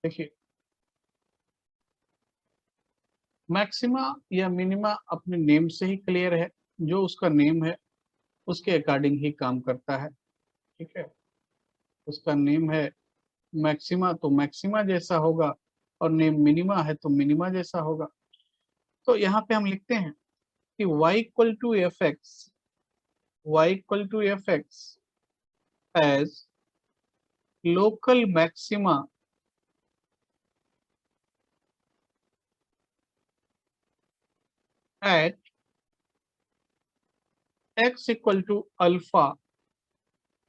देखिए मैक्सिमा या मिनिमा अपने नेम से ही क्लियर है, जो उसका नेम है उसके अकॉर्डिंग ही काम करता है। ठीक है, उसका नेम है मैक्सिमा तो मैक्सिमा जैसा होगा, और नेम मिनिमा है तो मिनिमा जैसा होगा। तो यहाँ पे हम लिखते हैं कि y equal to f x, y equal to f x as local maxima at x equal to alpha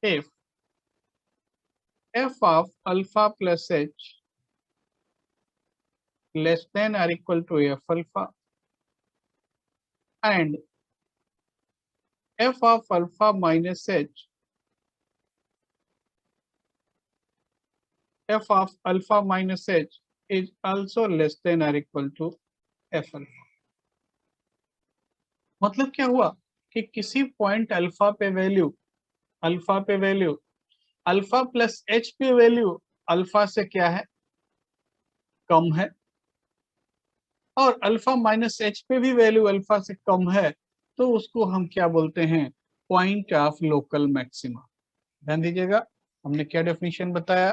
if f of alpha plus h less than or equal to f alpha and f of alpha minus h f of alpha minus h is also less than or equal to f alpha। मतलब क्या हुआ कि किसी point alpha पे value alpha plus H पे value alpha से क्या है, कम है, और अल्फा माइनस एच पे भी वैल्यू अल्फा से कम है, तो उसको हम क्या बोलते हैं, पॉइंट ऑफ लोकल मैक्सिमा। ध्यान दीजिएगा, हमने क्या डेफिनेशन बताया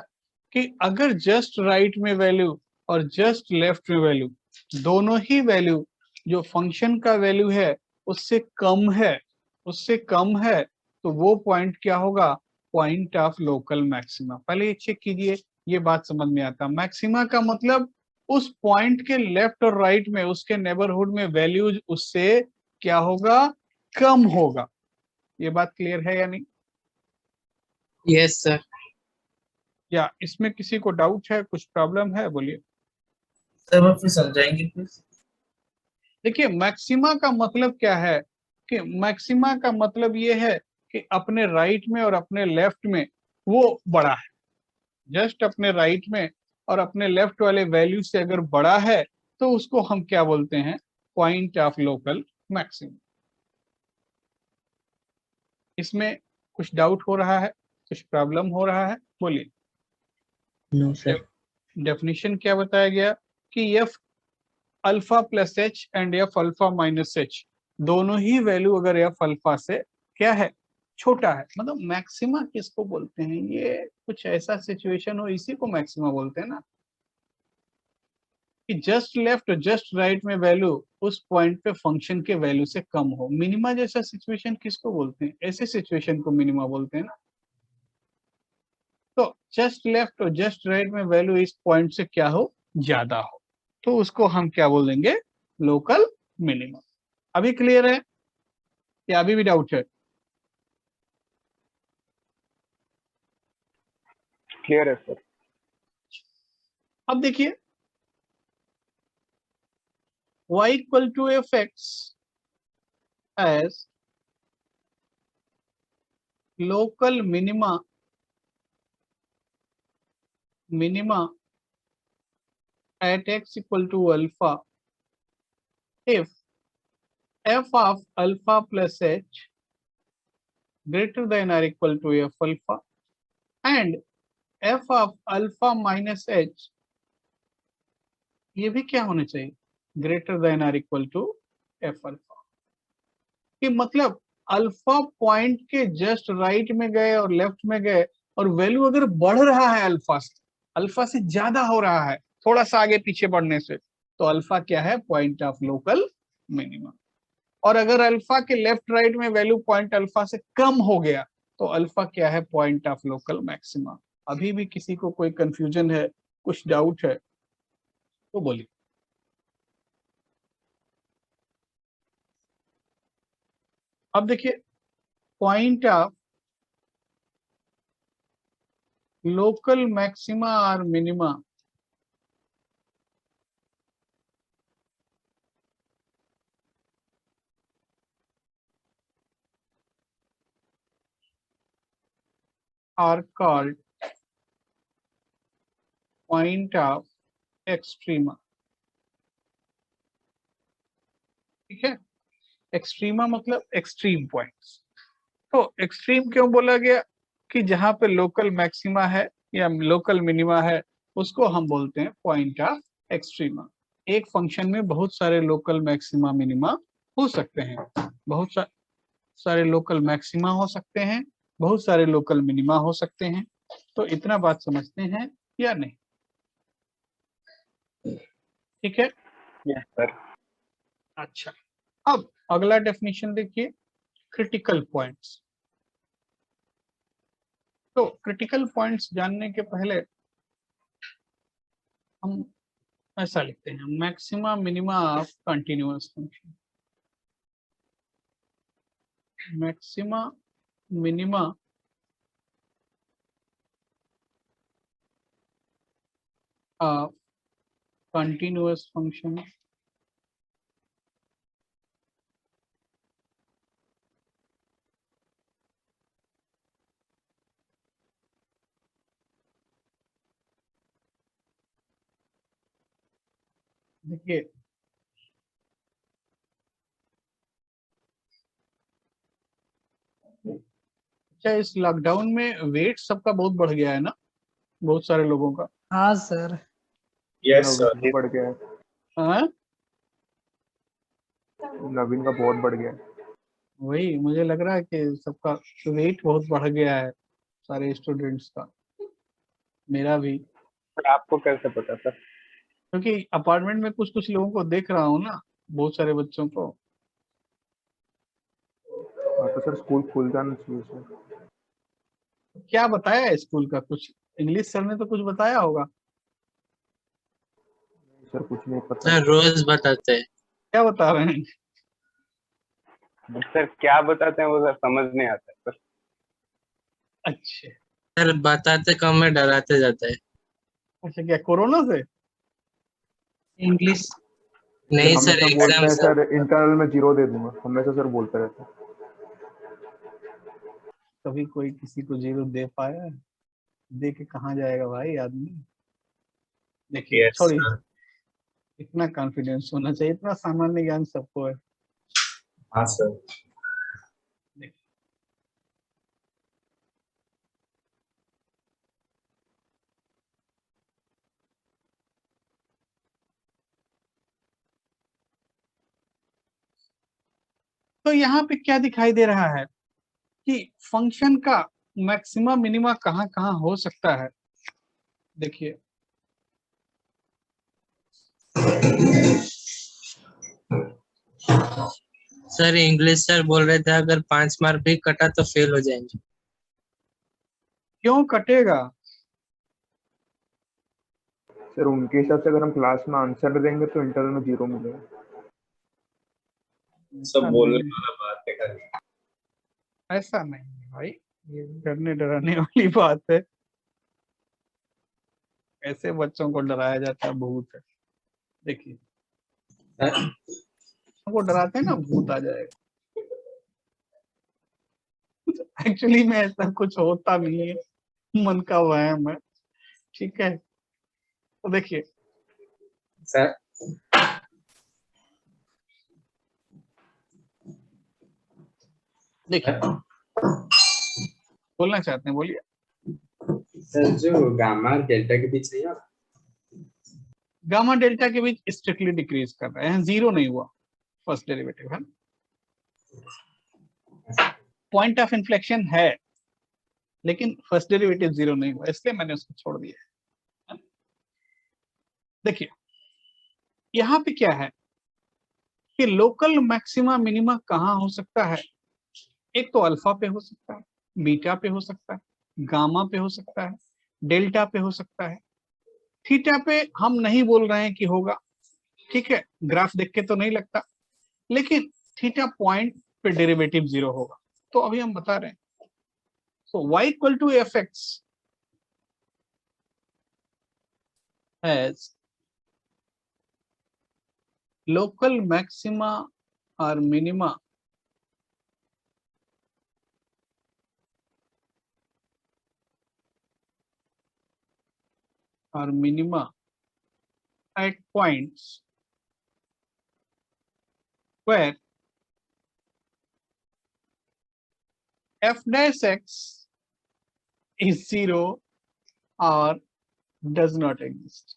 कि अगर जस्ट राइट में वैल्यू और जस्ट लेफ्ट में वैल्यू, दोनों ही वैल्यू जो फंक्शन का वैल्यू है उससे कम है, तो वो पॉइंट क्या होगा, पॉइंट ऑफ लोकल मैक्सिमा। पहले ये चेक कीजिए, ये बात समझ में आता। मैक्सिमा का मतलब उस पॉइंट के लेफ्ट और राइट में, उसके नेबरहुड में वैल्यू उससे क्या होगा, कम होगा। ये बात क्लियर है या नहीं? Yes sir. या इसमें किसी को डाउट है, कुछ प्रॉब्लम है, बोलिए। सर आप फिर समझाएंगे प्लीज। देखिए मैक्सिमा का मतलब क्या है, कि मैक्सिमा का मतलब ये है कि अपने राइट में और अपने लेफ्ट में वो बड़ा है, जस्ट अपने राइट में और अपने लेफ्ट वाले वैल्यू से अगर बड़ा है तो उसको हम क्या बोलते हैं, पॉइंट ऑफ लोकल मैक्सिमम। इसमें कुछ डाउट हो रहा है, कुछ प्रॉब्लम हो रहा है, बोलिए। No sir. डेफिनेशन क्या बताया गया कि F alpha plus H and F alpha minus H, दोनों ही वैल्यू अगर एफ अल्फा से क्या है, छोटा है, मतलब मैक्सिमा किसको बोलते हैं, ये कुछ ऐसा सिचुएशन हो, इसी को मैक्सिमा बोलते हैं ना, कि जस्ट लेफ्ट और जस्ट राइट में वैल्यू उस पॉइंट पे फंक्शन के वैल्यू से कम हो। मिनिमा जैसा सिचुएशन किसको बोलते हैं, ऐसे सिचुएशन को मिनिमा बोलते हैं ना। तो जस्ट लेफ्ट और जस्ट राइट में वैल्यू इस पॉइंट से क्या हो, ज्यादा हो, तो उसको हम क्या बोलेंगे, लोकल मिनिमम। अभी क्लियर है या अभी भी डाउट है? क्लियर है सर। अब देखिए y equal to f x as local minima at x equal to alpha if f of alpha plus h greater than or equal to f alpha and f of alpha minus h, ये भी क्या होना चाहिए, greater than और equal to F alpha. कि मतलब alpha point के just right में गए और लेफ्ट में गए, और वैल्यू अगर बढ़ रहा है अल्फा से ज्यादा हो रहा है थोड़ा सा आगे पीछे बढ़ने से, तो अल्फा क्या है, पॉइंट ऑफ लोकल मिनिमम। और अगर अल्फा के लेफ्ट राइट में वैल्यू पॉइंट अल्फा से कम हो गया, तो अल्फा क्या है, पॉइंट ऑफ लोकल मैक्सिमा। अभी भी किसी को कोई कंफ्यूजन है, कुछ डाउट है, तो बोलिए। अब देखिए पॉइंट ऑफ लोकल मैक्सिमा और minima are called point of extrema. ठीक है, एक्सट्रीमा मतलब एक्सट्रीम पॉइंट्स। तो एक्सट्रीम क्यों बोला गया, कि जहां पे लोकल मैक्सिमा है या लोकल मिनिमा है उसको हम बोलते हैं पॉइंट ऑफ एक्सट्रीमा। एक फंक्शन में बहुत सारे लोकल मैक्सिमा मिनिमा हो सकते हैं, बहुत सारे लोकल मैक्सिमा हो सकते हैं, बहुत सारे लोकल मिनिमा हो सकते हैं। तो इतना बात समझते हैं या नहीं? ठीक है। Yes sir. अच्छा, अब अगला डेफिनेशन देखिए, क्रिटिकल पॉइंट्स। तो क्रिटिकल पॉइंट्स जानने के पहले हम ऐसा लिखते हैं, maxima minima of continuous function. Maxima minima of continuous function देखिए, अच्छा इस लॉकडाउन में वेट सबका बहुत बढ़ गया है ना, बहुत सारे लोगों का। हाँ सर। यस नवीन सर। बढ़ गया है, हाँ, नवीन का बहुत बढ़ गया है। वही मुझे लग रहा है कि सबका वेट बहुत बढ़ गया है, सारे स्टूडेंट्स का, मेरा भी। सर आपको कैसे पता सर? क्योंकि अपार्टमेंट में कुछ कुछ लोगों को देख रहा हूँ ना, बहुत सारे बच्चों को। हाँ तो सर स्कूल खुल जाना चाहिए सर। क्या बताया है स्कूल का? कुछ इंग्लिश सर ने तो कुछ बताया होगा। सर कुछ नहीं पता। सर रोज बताते हैं। क्या बता रहे हैं? सर क्या बताते हैं वो सर समझ नहीं आता है सर। अच्छा सर बताते कम है, डराते जाते हैं। अच्छा, क्या कोरोना से? इंग्लिश। नहीं सर, हमेशा एग्जाम बोलते हैं सर। सर इंटरनल में 0 दे दूंगा, हमेशा सर बोलते रहते हैं। कभी कोई किसी को 0 दे पाया है? दे के कहाँ जाएगा भाई आदमी? देखिए यस छोड़िए, सर। इतना कॉन्फिडेंस होना चाहिए, इतना सामान्य ज्ञान सबको है। हाँ सर। देखिए, तो यहाँ पे क्या दिखाई दे रहा है कि फंक्शन का मैक्सिमा मिनिमा कहाँ कहाँ हो सकता है। देखिए, सर इंग्लिश सर बोल रहे थे अगर 5 मार्क भी कटा तो फेल हो जाएंगे। क्यों कटेगा? सर उनके हिसाब से अगर हम क्लास में आंसर देंगे तो इंटरनल में 0 मिलेगा। ऐसा नहीं है, वाला बात है खाली। ऐसा नहीं है भाई, ये डरने डराने वाली बात है। ऐसे बच्चों को डराया जाता है, भूत है। देखिए, उनको डराते हैं ना, भूत आ जाएगा। एक्चुअली में ऐसा कुछ होता नहीं है, मन का वहम है। ठीक है, तो देखिए, सर देखिए बोलना चाहते हैं, बोलिए। सर जो गामा और डेल्टा के बीच नहीं होता। गामा डेल्टा के बीच स्ट्रिक्टली डिक्रीज कर रहे हैं, 0 नहीं हुआ फर्स्ट डेरिवेटिव है, पॉइंट ऑफ इन्फ्लेक्शन है, लेकिन फर्स्ट डेरिवेटिव 0 नहीं हुआ, इसलिए मैंने उसको छोड़ दिया। देखिए, यहाँ पे क्या है कि लोकल मैक्सिमा मिनिमा कहाँ हो सकता है? एक तो अल्फा पे हो सकता है, बीटा पे हो सकता है, गामा पे हो सकता है, डेल्टा पे हो सकता है, थीटा पे हम नहीं बोल रहे हैं कि होगा। ठीक है, ग्राफ देख के तो नहीं लगता, लेकिन थीटा पॉइंट पे डेरिवेटिव 0 होगा, तो अभी हम बता रहे हैं। So y equal to f x has local maxima और मिनिमा और minima at points where f dash x is 0 or does not exist.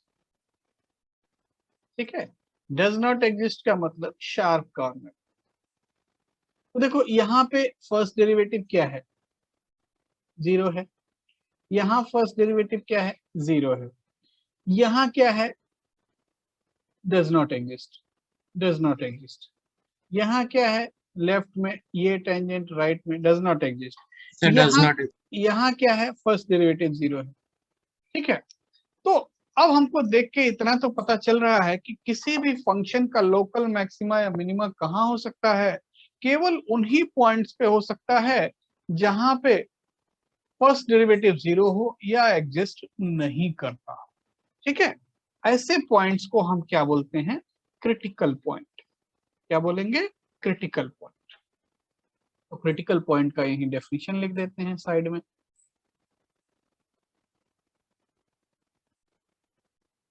ठीक है, डज नॉट एग्जिस्ट का मतलब शार्प कॉर्नर। तो देखो यहाँ पे फर्स्ट डेरिवेटिव क्या है, 0 है। यहाँ फर्स्ट डेरिवेटिव क्या है, 0 है। यहाँ क्या है, does not exist, does not exist. यहाँ क्या है, लेफ्ट में ये टेंजेंट, राइट में does not exist. Sir does यहाँ नॉट। यहाँ क्या है, फर्स्ट डेरिवेटिव 0 है। ठीक है, तो अब हमको देख के इतना तो पता चल रहा है कि किसी भी फंक्शन का लोकल मैक्सिमा या मिनिमा कहाँ हो सकता है, केवल उन्हीं पॉइंट्स पे हो सकता है जहां पे फर्स्ट डेरिवेटिव 0 हो या एग्जिस्ट नहीं करता हो। ठीक है, ऐसे पॉइंट्स को हम क्या बोलते हैं, क्रिटिकल पॉइंट। क्या बोलेंगे, क्रिटिकल पॉइंट। तो क्रिटिकल पॉइंट का यही डेफिनेशन लिख देते हैं साइड में।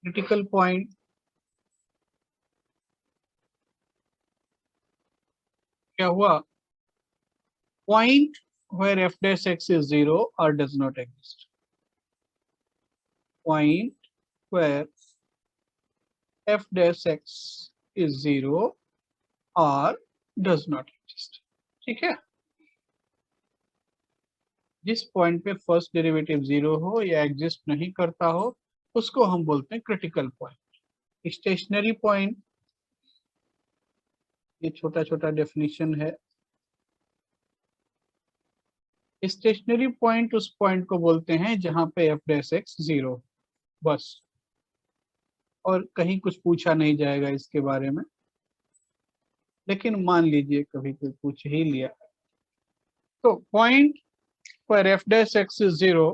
क्रिटिकल पॉइंट क्या हुआ, point where f dash x is 0 or does not exist. Point where f dash x is 0 or does not exist. ठीक है, जिस पॉइंट पे फर्स्ट डेरिवेटिव 0 हो या एग्जिस्ट नहीं करता हो उसको हम बोलते हैं क्रिटिकल पॉइंट। स्टेशनरी पॉइंट, ये छोटा छोटा डेफिनेशन है। स्टेशनरी पॉइंट उस पॉइंट को बोलते हैं जहां पे f dash x 0, बस, और कहीं कुछ पूछा नहीं जाएगा इसके बारे में। लेकिन मान लीजिए कभी कोई पूछ ही लिया, तो पॉइंट पर f dash x is 0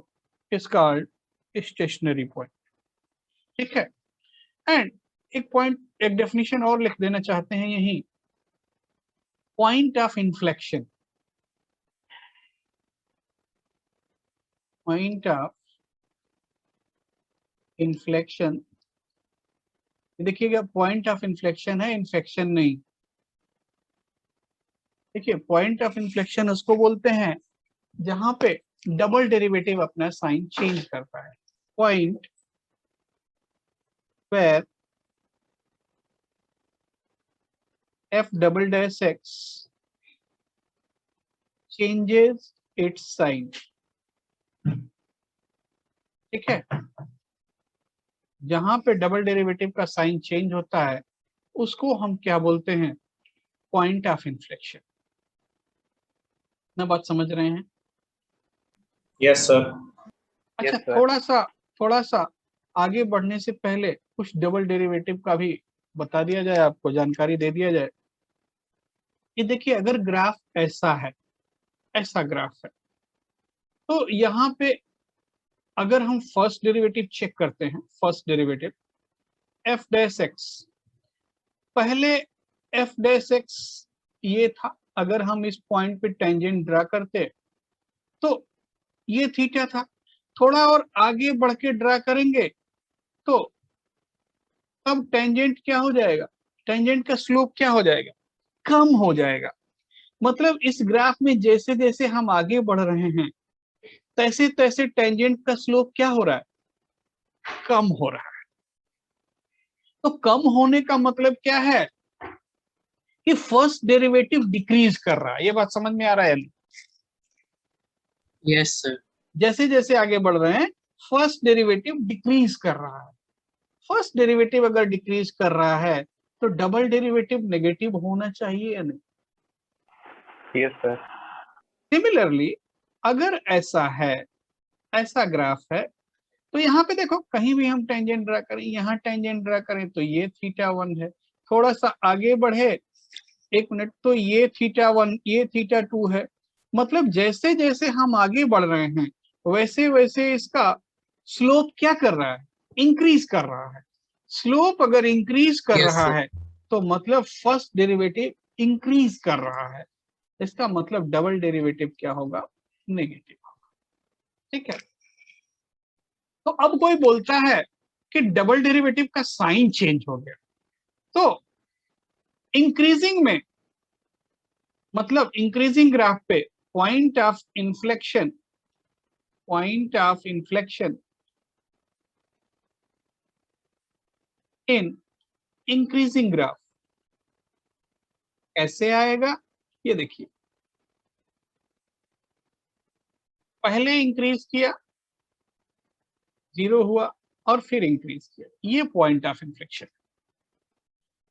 is called stationary point. ठीक है, एंड एक पॉइंट, एक डेफिनेशन और लिख देना चाहते हैं यही, point of inflection. Point of inflection, देखिएगा पॉइंट ऑफ इन्फ्लेक्शन है, इन्फेक्शन नहीं। देखिए पॉइंट ऑफ इन्फ्लेक्शन उसको बोलते हैं जहां पे डबल डेरिवेटिव अपना साइन चेंज करता है। Point where f double dash x changes its sign। ठीक है, जहां पे डबल डेरिवेटिव का साइन चेंज होता है उसको हम क्या बोलते हैं, पॉइंट ऑफ इन्फ्लेक्शन। ना बात समझ रहे हैं? Yes sir. अच्छा, Yes, sir. थोड़ा सा आगे बढ़ने से पहले कुछ डबल डेरिवेटिव का भी बता दिया जाए, आपको जानकारी दे दिया जाए। ये देखिए, अगर ग्राफ ऐसा है, ऐसा ग्राफ है, तो यहाँ पे अगर हम फर्स्ट डेरिवेटिव चेक करते हैं, first derivative f dash x, पहले f डैश x ये था, अगर हम इस पॉइंट पे टेंजेंट ड्रा करते तो ये थीटा था। थोड़ा और आगे बढ़ के ड्रा करेंगे तो अब टेंजेंट क्या हो जाएगा, टेंजेंट का स्लोप क्या हो जाएगा, कम हो जाएगा। मतलब इस ग्राफ में जैसे जैसे हम आगे बढ़ रहे हैं तैसे तैसे टेंजेंट का स्लोप क्या हो रहा है, कम हो रहा है। तो कम होने का मतलब क्या है कि फर्स्ट डेरिवेटिव डिक्रीज कर रहा है। ये बात समझ में आ रहा है? Yes sir. जैसे जैसे आगे बढ़ रहे हैं फर्स्ट डेरिवेटिव डिक्रीज कर रहा है। फर्स्ट डेरिवेटिव अगर डिक्रीज कर रहा है तो डबल डेरिवेटिव नेगेटिव होना चाहिए या नहीं? Yes, sir. सिमिलरली अगर ऐसा है, ऐसा ग्राफ है, तो यहाँ पे देखो कहीं भी हम टेंजेंट ड्रा करें, यहाँ टेंजेंट ड्रा करें तो ये θ1 है। थोड़ा सा आगे बढ़े, एक मिनट, तो ये θ1, ये θ2 है। मतलब जैसे जैसे हम आगे बढ़ रहे हैं वैसे वैसे इसका स्लोप क्या कर रहा है, इंक्रीज कर रहा है। स्लोप अगर इंक्रीज कर Yes, रहा sir. है तो मतलब फर्स्ट डेरिवेटिव इंक्रीज कर रहा है, इसका मतलब डबल डेरिवेटिव क्या होगा, नेगेटिव होगा। ठीक है, तो अब कोई बोलता है कि डबल डेरिवेटिव का साइन चेंज हो गया, तो इंक्रीजिंग में, मतलब इंक्रीजिंग ग्राफ पे point of inflection, point of inflection in increasing graph. कैसे आएगा ये देखिए, पहले इंक्रीज किया, 0 हुआ, और फिर इंक्रीज किया। ये पॉइंट ऑफ इन्फ्लेक्शन,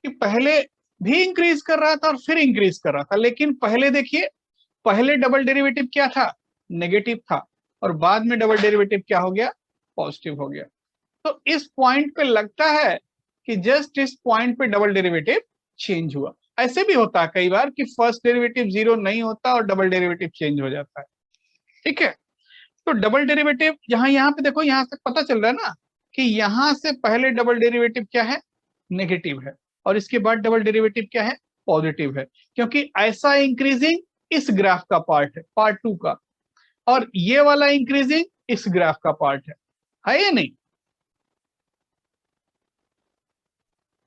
कि पहले भी इंक्रीज कर रहा था और फिर इंक्रीज कर रहा था, लेकिन पहले देखिए, पहले डबल डेरिवेटिव क्या था, नेगेटिव था, और बाद में डबल डेरिवेटिव क्या हो गया, पॉजिटिव हो गया। तो इस पॉइंट पे लगता है कि जस्ट इस पॉइंट पे डबल डेरिवेटिव चेंज हुआ। ऐसे भी होता है कई बार कि फर्स्ट डेरिवेटिव 0 नहीं होता और डबल डेरिवेटिव चेंज हो जाता है। ठीक है, तो डबल डेरिवेटिव यहाँ पे देखो, यहाँ से पता चल रहा है ना कि यहाँ से पहले डबल डेरिवेटिव क्या है, नेगेटिव है, और इसके बाद डबल डेरिवेटिव क्या है, पॉजिटिव है, क्योंकि ऐसा इंक्रीजिंग इस ग्राफ का पार्ट है, पार्ट 2 का, और ये वाला इंक्रीजिंग इस ग्राफ का पार्ट है या नहीं?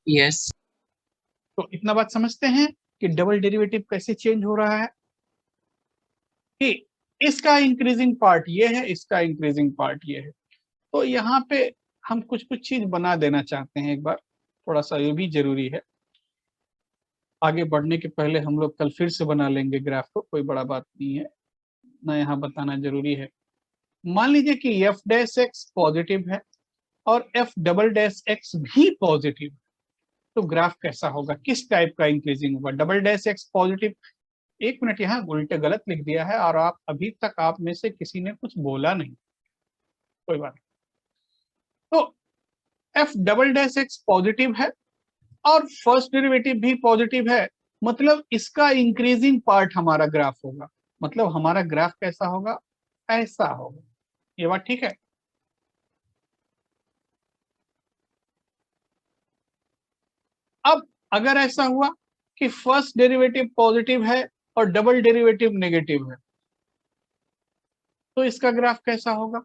यस। तो इतना बात समझते हैं कि डबल डेरिवेटिव कैसे चेंज हो रहा है, कि इसका इंक्रीजिंग पार्ट ये है, इसका इंक्रीजिंग पार्ट ये है। तो यहाँ पे हम कुछ चीज बना देना चाहते हैं एक बार, थोड़ा सा ये भी जरूरी है। आगे बढ़ने के पहले हम लोग कल फिर से बना लेंगे ग्राफ को, कोई बड़ा बात नहीं है ना, यहाँ बताना जरूरी है। मान लीजिए कि एफ डैश एक्स पॉजिटिव है और एफ डबल डैश एक्स भी पॉजिटिव है, तो ग्राफ कैसा होगा, किस टाइप का इंक्रीजिंग होगा? डबल डैश एक्स पॉजिटिव, एक मिनट, यहाँ उल्टे गलत लिख दिया है और आप अभी तक आप में से किसी ने कुछ बोला नहीं, कोई बात नहीं। तो F double dash x positive है और फर्स्ट डेरिवेटिव भी पॉजिटिव है, मतलब इसका इंक्रीजिंग पार्ट हमारा ग्राफ होगा, मतलब हमारा ग्राफ कैसा होगा, ऐसा होगा। ये बात ठीक है? अब अगर ऐसा हुआ कि फर्स्ट डेरिवेटिव पॉजिटिव है और डबल डेरिवेटिव नेगेटिव है, तो इसका ग्राफ कैसा होगा?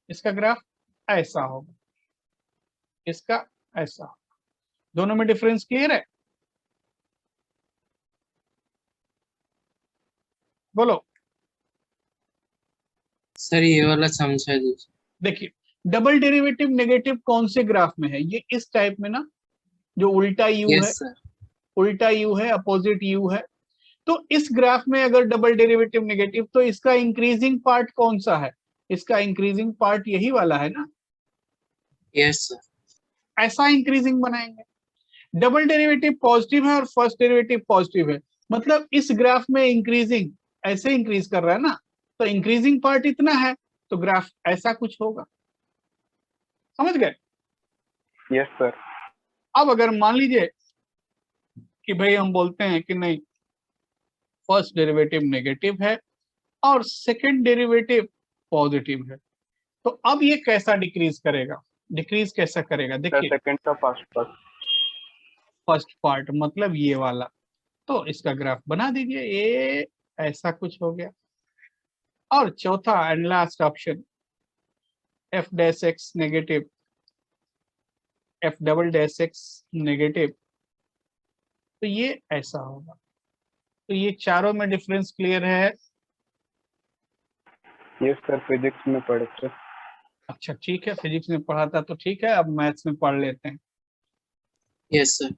इसका ग्राफ ऐसा होगा, इसका ऐसा होगा। दोनों में डिफरेंस क्लियर है? बोलो। सर ये वाला समझा दीजिए। देखिए, डबल डेरिवेटिव नेगेटिव कौन से ग्राफ में है? ये इस टाइप में ना, जो उल्टा यू है, यस सर। उल्टा यू है, अपोजिट यू है। तो इस ग्राफ में अगर डबल डेरिवेटिव नेगेटिव, तो इसका इंक्रीजिंग पार्ट कौन सा है? इसका इंक्रीजिंग पार्ट यही वाला है ना। Yes sir. ऐसा इंक्रीजिंग बनाएंगे। डबल डेरिवेटिव पॉजिटिव है और फर्स्ट डेरिवेटिव पॉजिटिव है, मतलब इस ग्राफ में इंक्रीजिंग ऐसे इंक्रीज कर रहा है ना, तो इंक्रीजिंग पार्ट इतना है, तो ग्राफ ऐसा कुछ होगा। समझ गए? Yes sir. अब अगर मान लीजिए कि भाई हम बोलते हैं कि नहीं, फर्स्ट डेरिवेटिव नेगेटिव है और सेकंड डेरिवेटिव पॉजिटिव है, तो अब ये कैसा डिक्रीज करेगा? डिक्रीज कैसा करेगा? देखिए, सेकंड का फर्स्ट पार्ट मतलब ये वाला, तो इसका ग्राफ बना दीजिए, ये ऐसा कुछ हो गया। और चौथा and last option, F dash x negative, F double dash x negative, तो ये ऐसा होगा। तो ये चारों में डिफरेंस क्लियर है? यस सर, फिजिक्स में पढ़े थे। अच्छा ठीक है, फिजिक्स में पढ़ा था तो ठीक है, अब मैथ्स में पढ़ लेते हैं। Yes sir.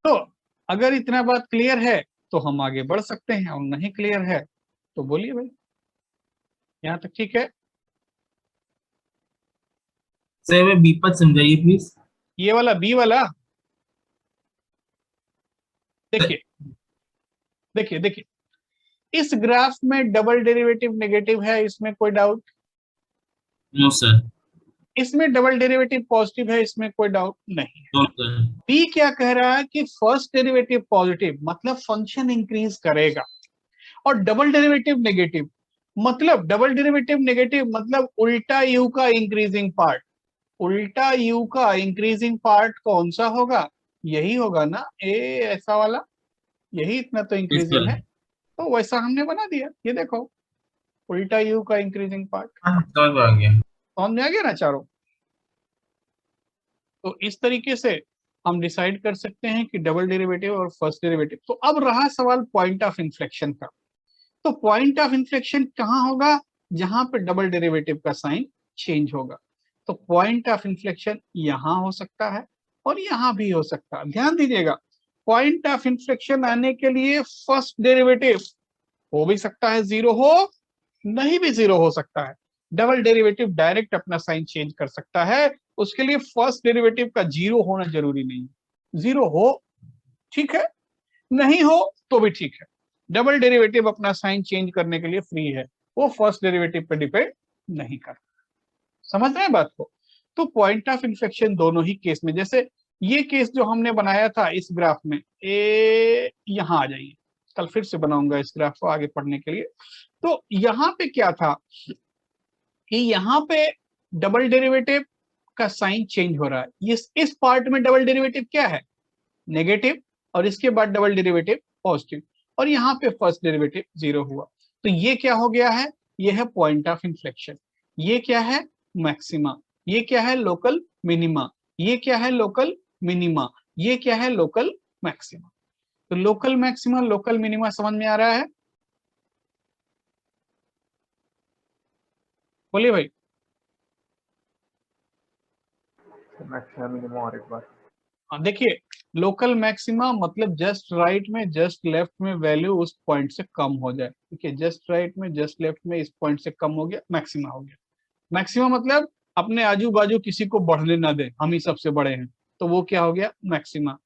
तो अगर इतना बात क्लियर है तो हम आगे बढ़ सकते हैं, और नहीं क्लियर है तो बोलिए भाई। यहाँ तक ठीक है? सर मैं बी पद समझाइए प्लीज। ये वाला बी वाला, देखिए देखिए देखिए, इस ग्राफ में डबल डेरिवेटिव नेगेटिव है, इसमें कोई डाउट? No sir. इसमें डबल डेरिवेटिव पॉजिटिव है, इसमें कोई डाउट नहीं है। No sir. बी क्या कह रहा है कि फर्स्ट डेरिवेटिव पॉजिटिव मतलब फंक्शन इंक्रीज करेगा, और डबल डेरिवेटिव नेगेटिव मतलब, डबल डेरिवेटिव नेगेटिव मतलब उल्टा यू का इंक्रीजिंग पार्ट। उल्टा यू का इंक्रीजिंग पार्ट कौन सा होगा? यही होगा ना, ए ऐसा वाला, यही इतना तो इंक्रीजिंग है, तो वैसा हमने बना दिया। ये देखो, उल्टा यू का इंक्रीजिंग पार्ट। समझ आ गया। समझ में आ गया ना चारों? तो इस तरीके से हम डिसाइड कर सकते हैं कि डबल डेरिवेटिव और फर्स्ट डेरिवेटिव। तो अब रहा सवाल पॉइंट ऑफ इन्फ्लेक्शन का। तो पॉइंट ऑफ इन्फ्लेक्शन कहाँ होगा? जहां पे डबल डेरिवेटिव का साइन चेंज होगा। तो पॉइंट ऑफ इन्फ्लेक्शन यहाँ हो सकता है और यहाँ भी हो सकता है। ध्यान दीजिएगा, पॉइंट ऑफ इन्फ्लेक्शन आने के लिए फर्स्ट डेरिवेटिव हो भी सकता है जीरो, हो नहीं भी जीरो हो सकता है। डबल डेरिवेटिव डायरेक्ट अपना साइन चेंज कर सकता है, उसके लिए फर्स्ट डेरिवेटिव का जीरो होना जरूरी नहीं है। जीरो हो ठीक है, नहीं हो तो भी ठीक है। डबल डेरिवेटिव अपना साइन चेंज करने के लिए फ्री है, वो फर्स्ट डेरिवेटिव पे डिपेंड नहीं करता। समझ रहे हैं बात को? तो पॉइंट ऑफ इन्फ्लेक्शन दोनों ही केस में, जैसे ये केस जो हमने बनाया था इस ग्राफ में, यहाँ आ जाइए, कल फिर से बनाऊंगा इस ग्राफ को आगे पढ़ने के लिए। तो यहाँ पे क्या था कि यहाँ पे डबल डेरिवेटिव का साइन चेंज हो रहा है। इस पार्ट में डबल डेरिवेटिव क्या है, नेगेटिव, और इसके बाद डबल डेरिवेटिव पॉजिटिव, और यहाँ पे फर्स्ट डेरिवेटिव जीरो हुआ। तो ये क्या हो गया है, ये है पॉइंट ऑफ इन्फ्लेक्शन। ये क्या है, मैक्सिमा। ये क्या है, लोकल मिनिमा। ये क्या है, लोकल मिनिमा। ये क्या है, लोकल मैक्सिमा। तो लोकल मैक्सिमा, लोकल मिनिमा समझ में आ रहा है? बोलिए भाई। मैक्सिमम मिनिमम और एक बार। हाँ देखिए, लोकल मैक्सिमा मतलब जस्ट राइट में, जस्ट लेफ्ट में वैल्यू उस पॉइंट से कम हो जाए। ठीक है, जस्ट राइट में, जस्ट लेफ्ट में इस पॉइंट से कम हो गया, मैक्सिमा हो गया। मैक्सिमा मतलब अपने आजू बाजू किसी को बढ़ने ना दे, हम ही सबसे बड़े हैं, तो वो क्या हो गया, मैक्सिमा।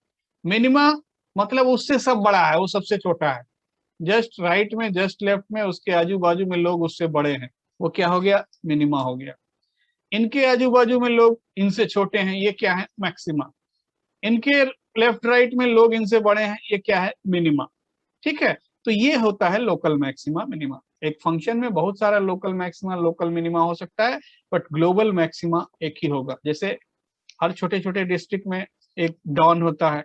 मिनिमा मतलब उससे सब बड़ा है, वो सबसे छोटा है। जस्ट राइट में, जस्ट लेफ्ट में उसके आजू बाजू में लोग उससे बड़े हैं, वो क्या हो गया, मिनिमा हो गया। इनके आजू बाजू में लोग इनसे छोटे हैं, ये क्या है, मैक्सिमा। इनके लेफ्ट राइट में लोग इनसे बड़े हैं, ये क्या है, मिनिमा। ठीक है, तो ये होता है लोकल मैक्सिमा मिनिमा। एक फंक्शन में बहुत सारा लोकल मैक्सिमा लोकल मिनिमा हो सकता है, बट ग्लोबल मैक्सिमा एक ही होगा। जैसे हर छोटे छोटे डिस्ट्रिक्ट में एक डॉन होता है,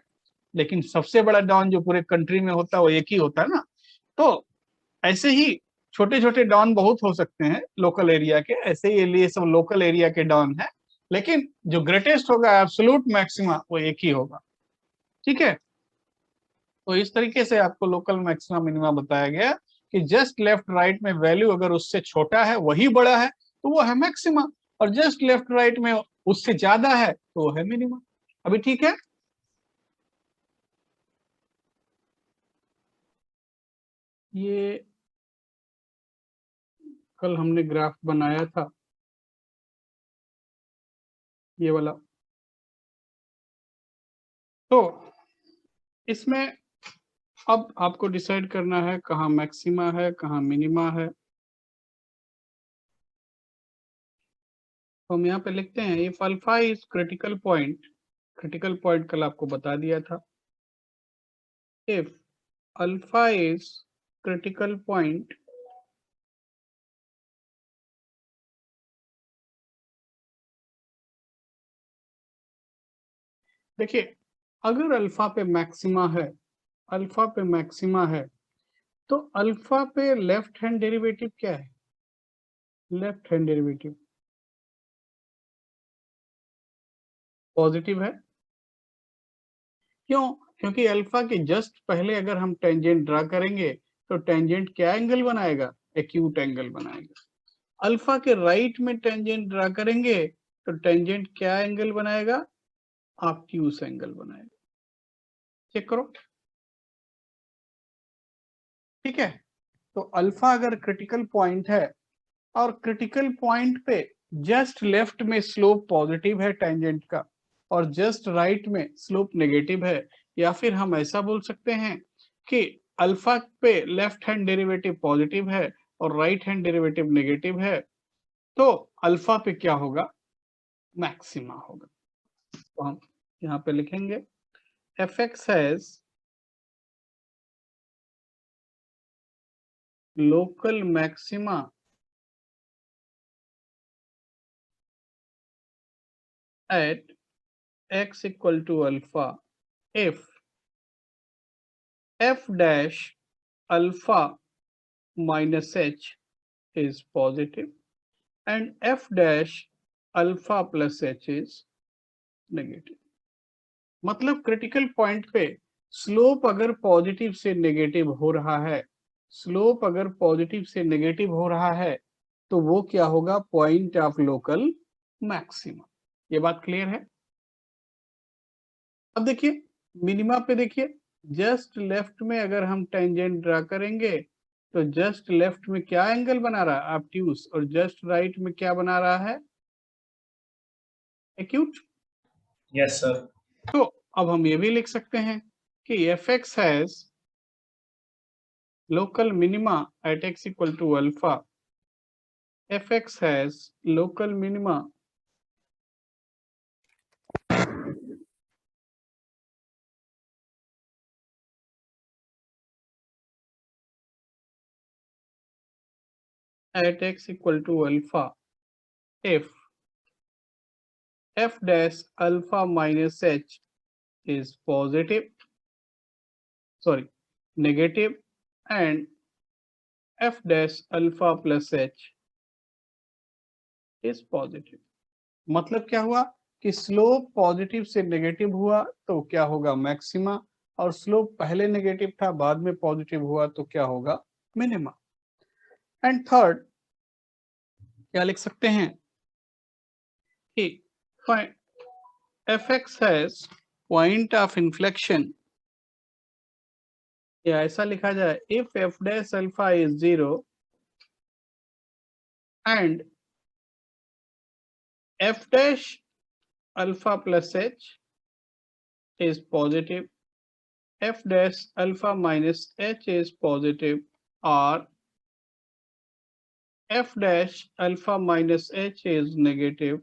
लेकिन सबसे बड़ा डॉन जो पूरे कंट्री में होता है वो एक ही होता है ना। तो ऐसे ही छोटे छोटे डॉन बहुत हो सकते हैं लोकल एरिया के, ऐसे ही ये सब लोकल एरिया के डॉन है, लेकिन जो ग्रेटेस्ट होगा, एब्सोल्यूट मैक्सिमा, वो एक ही होगा। ठीक है, तो इस तरीके से आपको लोकल मैक्सिमा मिनिमा बताया गया कि जस्ट लेफ्ट राइट में वैल्यू अगर उससे छोटा है, वही बड़ा है, तो वो है मैक्सिमा, और जस्ट लेफ्ट राइट में उससे ज्यादा है तो वो है मिनिमा। अभी ठीक है? ये कल हमने ग्राफ बनाया था, ये वाला। तो इसमें अब आपको डिसाइड करना है कहाँ मैक्सिमा है, कहाँ मिनिमा है। तो हम यहाँ पे लिखते हैं, if alpha is critical point, critical point कल आपको बता दिया था। If alpha is critical point देखिए, अगर अल्फा पे मैक्सिमा है, अल्फा पे मैक्सिमा है, तो अल्फा पे लेफ्ट हैंड डेरिवेटिव क्या है, लेफ्ट हैंड डेरिवेटिव पॉजिटिव है। क्यों? क्योंकि अल्फा के जस्ट पहले अगर हम टेंजेंट ड्रा करेंगे तो टेंजेंट क्या एंगल बनाएगा, एक्यूट एंगल बनाएगा। अल्फा के राइट में टेंजेंट ड्रा करेंगे तो टेंजेंट क्या एंगल बनाएगा, ऑब्ट्यूस एंगल बनाएगा। चेक करो। ठीक है, तो अल्फा अगर क्रिटिकल पॉइंट है और क्रिटिकल पॉइंट पे जस्ट लेफ्ट में स्लोप पॉजिटिव है टेंजेंट का, और जस्ट राइट में स्लोप नेगेटिव है, या फिर हम ऐसा बोल सकते हैं कि अल्फा पे लेफ्ट हैंड डेरिवेटिव पॉजिटिव है और राइट हैंड डेरिवेटिव नेगेटिव है, तो अल्फा पे क्या होगा, मैक्सिमा होगा। तो हम यहाँ पे लिखेंगे fx has local maxima at x equal to alpha if f dash alpha minus h is positive and f dash alpha plus h is negative। मतलब क्रिटिकल पॉइंट पे स्लोप अगर पॉजिटिव से नेगेटिव हो रहा है, स्लोप अगर positive से negative हो रहा है, तो वो क्या होगा, पॉइंट ऑफ लोकल मैक्सिमा। ये बात क्लियर है। अब देखिए मिनिमा पे देखिए, जस्ट लेफ्ट में अगर हम टेंजेंट ड्रा करेंगे तो जस्ट लेफ्ट में क्या एंगल बना रहा है, ऑब्ट्यूज, और जस्ट राइट में क्या बना रहा है, एक्यूट। Yes, sir. तो अब हम ये भी लिख सकते हैं कि fx has local minima at x equal to alpha. fx has local minima at x equal to alpha if f dash alpha minus h is positive, sorry, negative, and f dash alpha plus h is positive। मतलब क्या हुआ कि slope positive से negative हुआ तो क्या होगा, maxima, और स्लोप पहले नेगेटिव था बाद में पॉजिटिव हुआ तो क्या होगा, मिनिमा। एंड थर्ड क्या लिख सकते हैं कि fx has point of inflection, या ऐसा लिखा जाए if f dash alpha is 0 and f dash alpha plus h is positive, f dash alpha minus h is positive, or f dash alpha minus h is negative,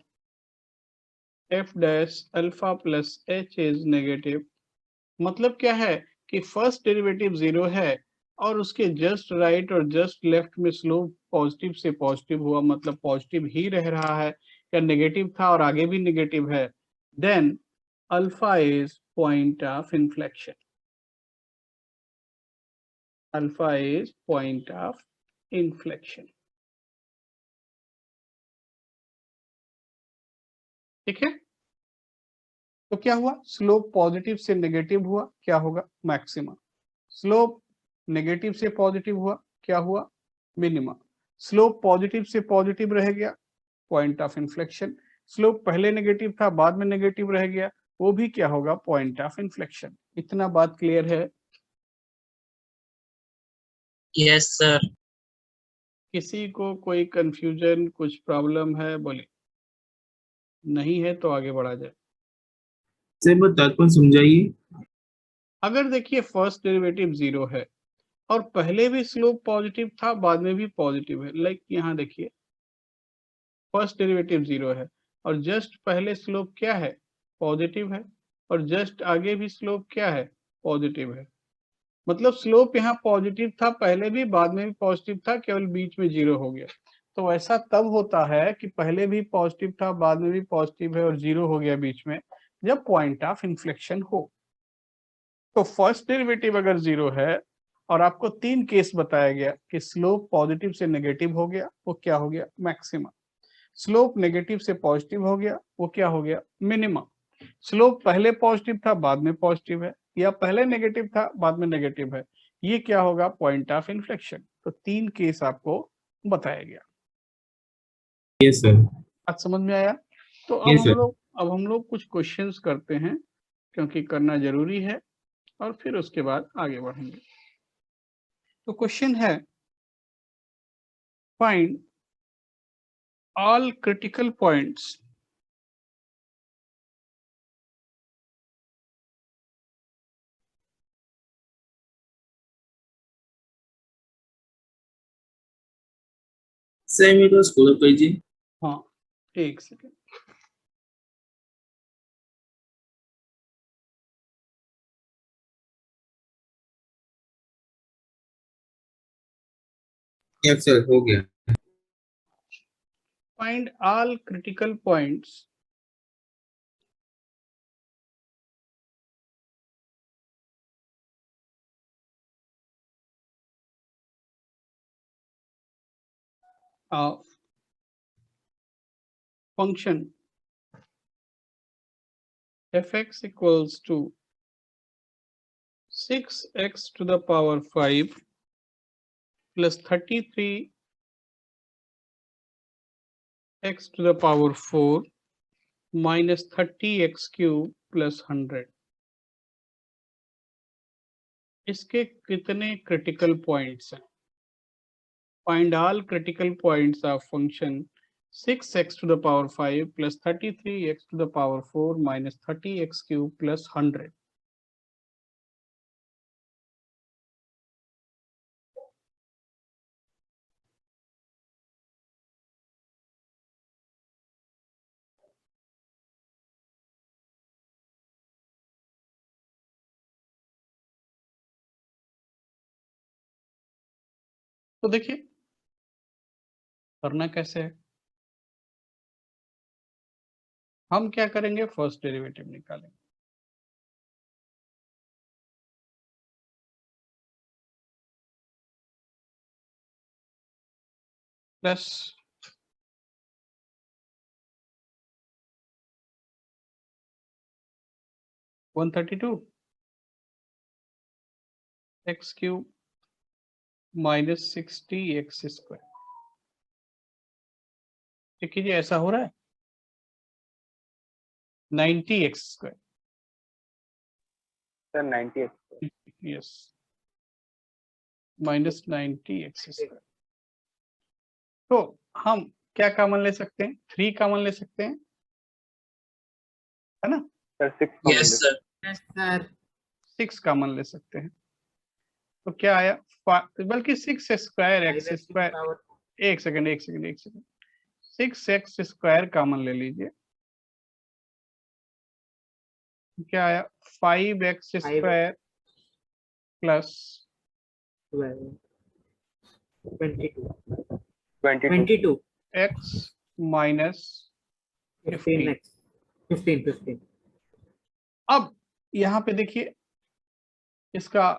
f dash alpha plus h is negative। मतलब क्या है कि first derivative 0 है और उसके just right और just left में slope positive से पॉजिटिव हुआ, मतलब पॉजिटिव ही रह रहा है, या नेगेटिव था और आगे भी नेगेटिव है, then alpha is point of inflection. Alpha is point of inflection. ठीक है, तो क्या हुआ, स्लोप पॉजिटिव से नेगेटिव हुआ, क्या होगा, मैक्सिमा। स्लोप नेगेटिव से पॉजिटिव हुआ, क्या हुआ, मिनिमा। स्लोप पॉजिटिव से पॉजिटिव रह गया, पॉइंट ऑफ इन्फ्लेक्शन। स्लोप पहले नेगेटिव था बाद में नेगेटिव रह गया, वो भी क्या होगा, पॉइंट ऑफ इन्फ्लेक्शन। इतना बात क्लियर है। Yes sir. किसी को कोई कंफ्यूजन, कुछ प्रॉब्लम है, बोले। नहीं है तो आगे बढ़ा जाए। सर बता कौन समझाइए। अगर देखिए फर्स्ट डेरिवेटिव 0 है और पहले भी स्लोप पॉजिटिव था बाद में भी पॉजिटिव है, लाइक यहाँ देखिए फर्स्ट डेरिवेटिव 0 है और जस्ट पहले स्लोप क्या है, पॉजिटिव है, और जस्ट आगे भी स्लोप क्या है, पॉजिटिव है। मतलब स्लोप यहाँ पॉजिटिव था पहले भी, बाद में भी पॉजिटिव था, केवल बीच में 0 हो गया। तो ऐसा तब होता है कि पहले भी पॉजिटिव था बाद में भी पॉजिटिव है और 0 हो गया बीच में, जब पॉइंट ऑफ इन्फ्लेक्शन हो। तो फर्स्ट डेरिवेटिव अगर 0 है और आपको 3 केस बताया गया कि स्लोप पॉजिटिव से नेगेटिव हो गया, वो क्या हो गया, मैक्सिमा। स्लोप नेगेटिव से पॉजिटिव हो गया, वो क्या हो गया, मिनिमा। स्लोप पहले पॉजिटिव था बाद में पॉजिटिव है, या पहले नेगेटिव था बाद में नेगेटिव है, ये क्या होगा, पॉइंट ऑफ इन्फ्लेक्शन। तो 3 केस आपको बताया गया। Yes sir. बात समझ में आया। तो यस सर। अब हम लोग कुछ क्वेश्चंस करते हैं, क्योंकि करना जरूरी है, और फिर उसके बाद आगे बढ़ेंगे। तो क्वेश्चन है, find all critical points sir मेरे को स्कूल कीजिए। हाँ एक सेकेंड। यस सर हो गया। Find all critical points of function fx equals to 6x to the power 5 plus 33 x to the power 4 minus 30x cube plus 100. इसके कितने critical points हैं? Find all critical points of function 6x to the power 5 plus 33x to the power 4 minus 30x cube plus 100. तो देखिए करना कैसे है, हम क्या करेंगे, फर्स्ट डेरिवेटिव निकालेंगे। Plus (132) x cube minus 60x square। देखिए जी ऐसा हो रहा है 90x square। Sir 90x yes, minus 90x square। तो हम क्या कॉमन ले सकते हैं, 3 कॉमन ले सकते हैं, है ना? Sir 6 yes sir. Sir 6 common ले सकते हैं। तो क्या आया, बल्कि 6 स्क्वायर एक्स स्क्वायर, एक सेकंड 6x स्क्वायर कॉमन ले लीजिए। क्या आया, 5x square plus 22 x minus 15। 15 अब यहाँ पे देखिए इसका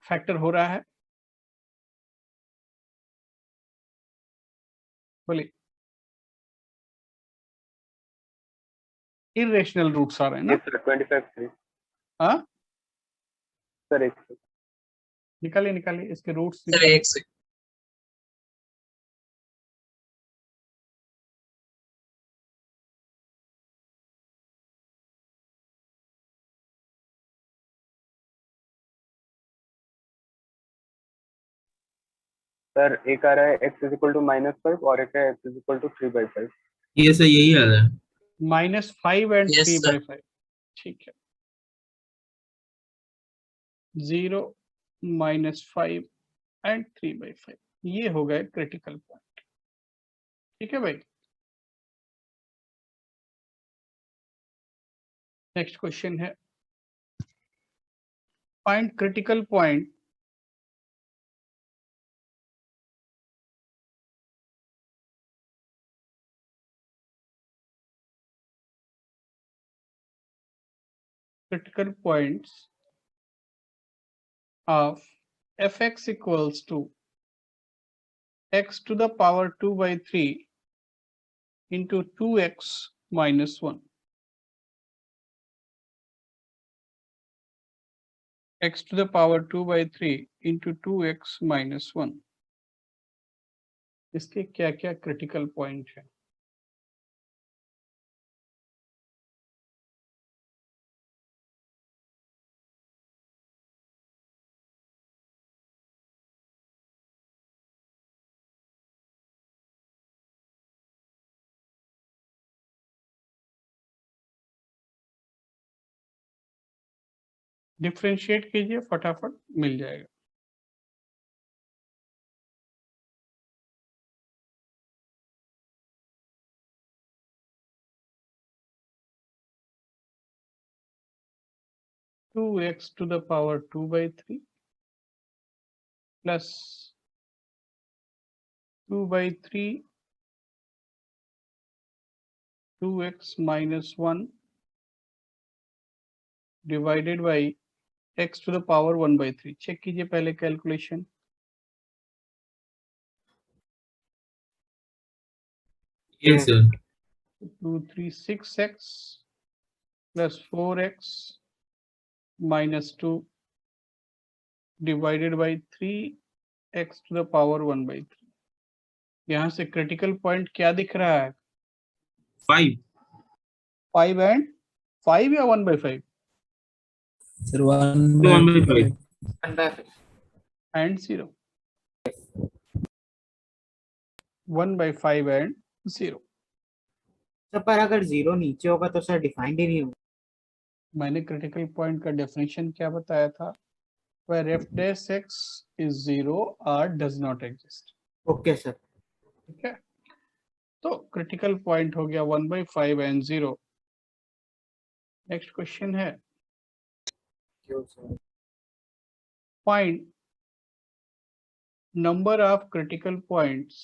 फैक्टर हो रहा है, बोलिए इरेशनल रूट्स आ रहे हैं ना? यस सर 25 3 हाँ, सर एक निकालिए इसके रूट्स सर एक से सर एक आ रहा है x इज इक्वल टू -5 और एक है x इज इक्वल टू 3/5। ये सर यही आ रहा है। -5 एंड Yes, 3/5। ठीक है, 0 -5 एंड 3/5, ये हो गए क्रिटिकल पॉइंट। ठीक है भाई, नेक्स्ट क्वेश्चन है, find critical point critical points of fx equals to x to the power 2/3 into 2x minus 1, x to the power 2/3 into 2x minus 1। इसके क्या क्या क्रिटिकल पॉइंट है? डिफरेंशिएट कीजिए, फटाफट मिल जाएगा। Two x to the power 2/3 plus 2/3 2x minus 1 divided by x to the power 1/3। Check कीजिए पहले कैलकुलेशन। ये sir 2 3 6x plus 4x minus 2 divided by 3x to the power 1/3। यहाँ से क्रिटिकल पॉइंट क्या दिख रहा है? 5 5 एंड 5 या 1/5 Sir, 1 to by 1/5. 1/5. And 0, 1/5 and 0। Sir पर अगर 0 नीचे होगा तो सर डिफाइंड ही नहीं होगा। मैंने क्रिटिकल पॉइंट का डेफिनेशन क्या बताया था? where f dash x is 0 or does not exist। Okay sir. ठीक है, तो क्रिटिकल पॉइंट हो गया 1/5 एंड 0। नेक्स्ट क्वेश्चन है find number of critical points.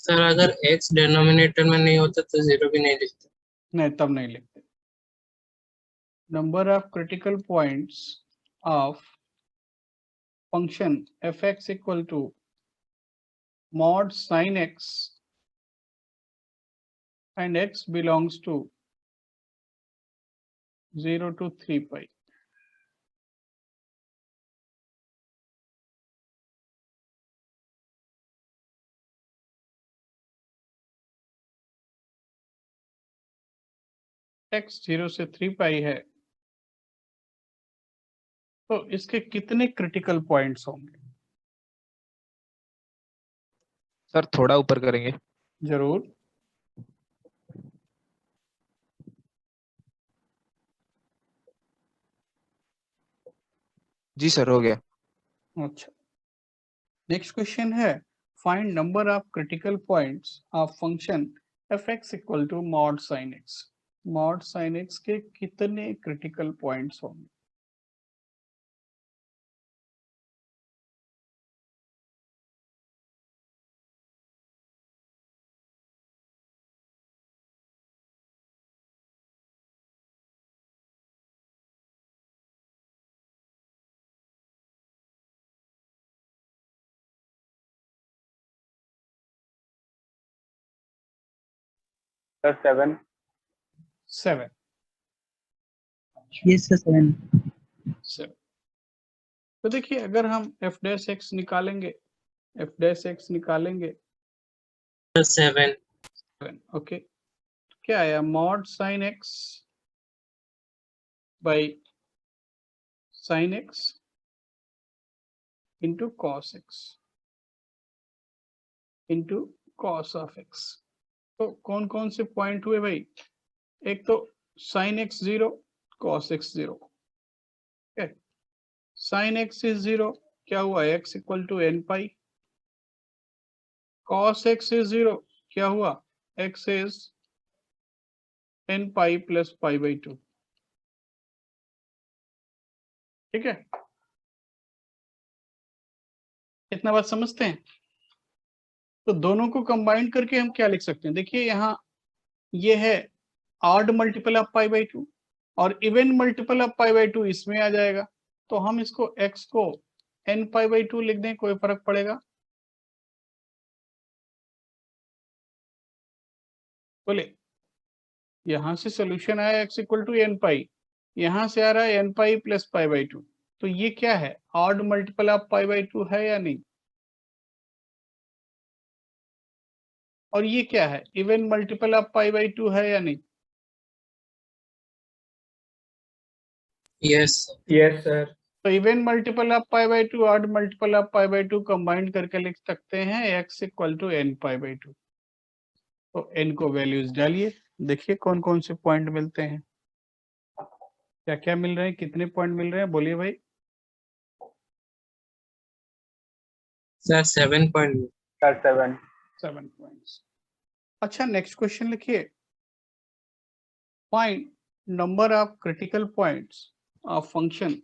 Sir अगर x डिनोमिनेटर में नहीं होता तो 0 भी नहीं लिखते। नहीं, तब नहीं लिखते। Number of critical points of function fx equal to mod sin x and x belongs to 0 to 3 pi। x 0 से 3 पाई है, तो इसके कितने क्रिटिकल पॉइंट्स होंगे? सर थोड़ा ऊपर करेंगे। जरूर। जी सर, हो गया। अच्छा, नेक्स्ट क्वेश्चन है find number of critical points of function fx equal to mod sin x। mod sin x के कितने क्रिटिकल पॉइंट्स होंगे? सर 7। 7। Yes, sir, 7. 7। तो देखिए, अगर हम f dash x निकालेंगे, f dash x निकालेंगे, सर 7। 7। ओके, क्या आया? mod sin x by sin x into cos x into cos of x। तो कौन कौन से पॉइंट हुए भाई? एक तो sin x 0, cos x 0। sin x is 0, क्या हुआ? x equal to n pi. cos x is 0, क्या हुआ? x is n pi plus pi by 2। ठीक है, इतना बात समझते हैं? तो दोनों को कंबाइन करके हम क्या लिख सकते हैं? देखिए, यहाँ ये है odd multiple of pi by 2 और even multiple of pi by 2 इसमें आ जाएगा। तो हम इसको x को n पाई बाई 2 लिख दें, कोई फर्क पड़ेगा? बोले, यहां से सोल्यूशन आया x इक्वल टू n पाई, यहां से आ रहा है n pi plus pi by 2। तो ये क्या है? Odd multiple of pi by 2 है या नहीं? और ये क्या है? Even multiple of pi by 2 है या नहीं? Yes Yes, sir. तो even multiple of pi by 2, odd multiple of pi by 2 combined करके लिख सकते हैं x equal to n pi by 2। तो n को वैल्यूज डालिए, देखिए कौन कौन से पॉइंट मिलते हैं, क्या क्या मिल रहे हैं, कितने पॉइंट मिल रहे हैं, बोलिए भाई। Sir 7 point. सर 7। 7 पॉइंट्स। अच्छा, नेक्स्ट क्वेश्चन लिखिए find number of critical points of function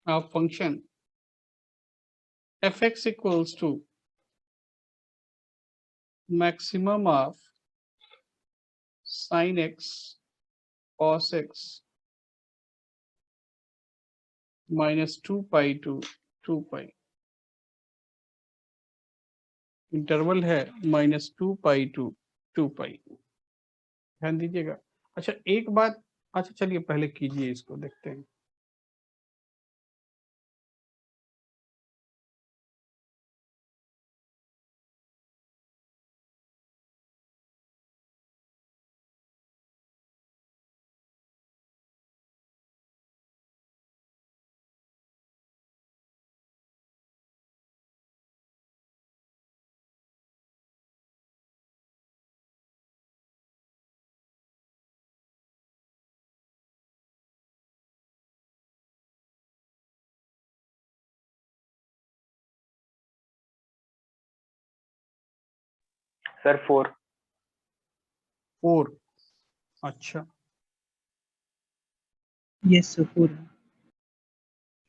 of function fx equals to maximum of sin x cos x minus 2 pi to 2 pi, interval है -2 पाई टू 2 पाई। ध्यान दीजिएगा। अच्छा एक बात, अच्छा चलिए पहले कीजिए इसको, देखते हैं। सर 4। 4, अच्छा यस सर 4।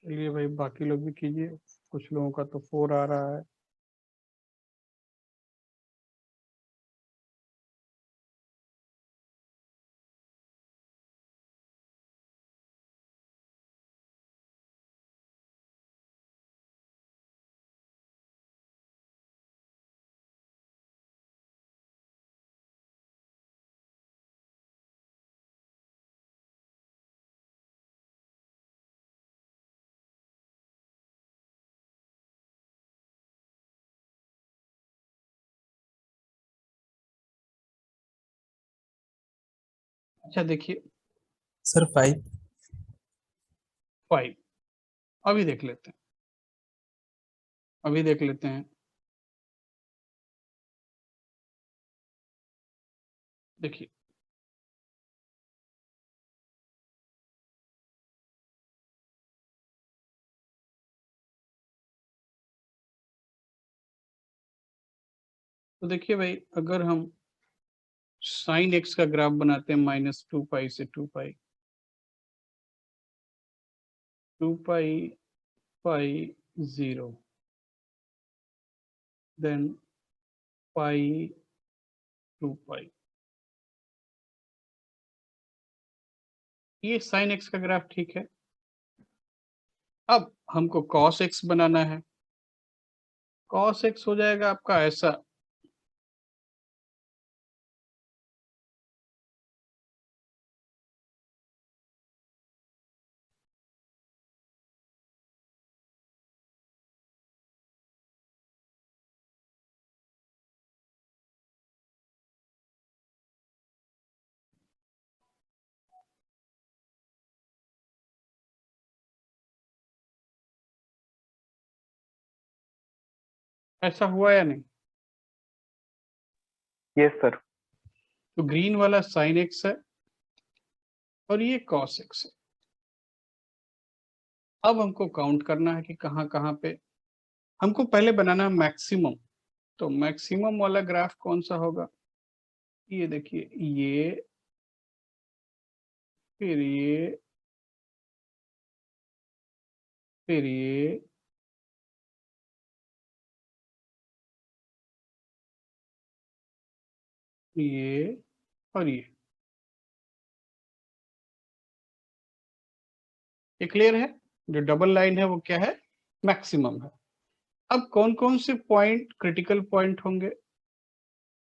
चलिए भाई बाकी लोग भी कीजिए, कुछ लोगों का तो 4 आ रहा है। अच्छा देखिए सर 5। 5, अभी देख लेते हैं, अभी देख लेते हैं। देखिए तो देखिए भाई, अगर हम साइन एक्स का ग्राफ बनाते हैं -2 पाई से 2 पाई, 2 पाई पाई 0, देन पाई 2 पाई, ये साइन एक्स का ग्राफ ठीक है। अब हमको कॉस एक्स बनाना है, कॉस एक्स हो जाएगा आपका ऐसा, ऐसा हुआ या नहीं? Yes sir. तो ग्रीन वाला साइन एक्स है और ये कॉस एक्स है। अब हमको काउंट करना है कि कहाँ कहाँ पे हमको पहले बनाना है मैक्सिमम। तो मैक्सिमम वाला ग्राफ कौन सा होगा? ये देखिए, ये फिर ये फिर ये और ये क्लियर है? जो डबल लाइन है वो क्या है? मैक्सिमम है। अब कौन कौन से पॉइंट क्रिटिकल पॉइंट होंगे?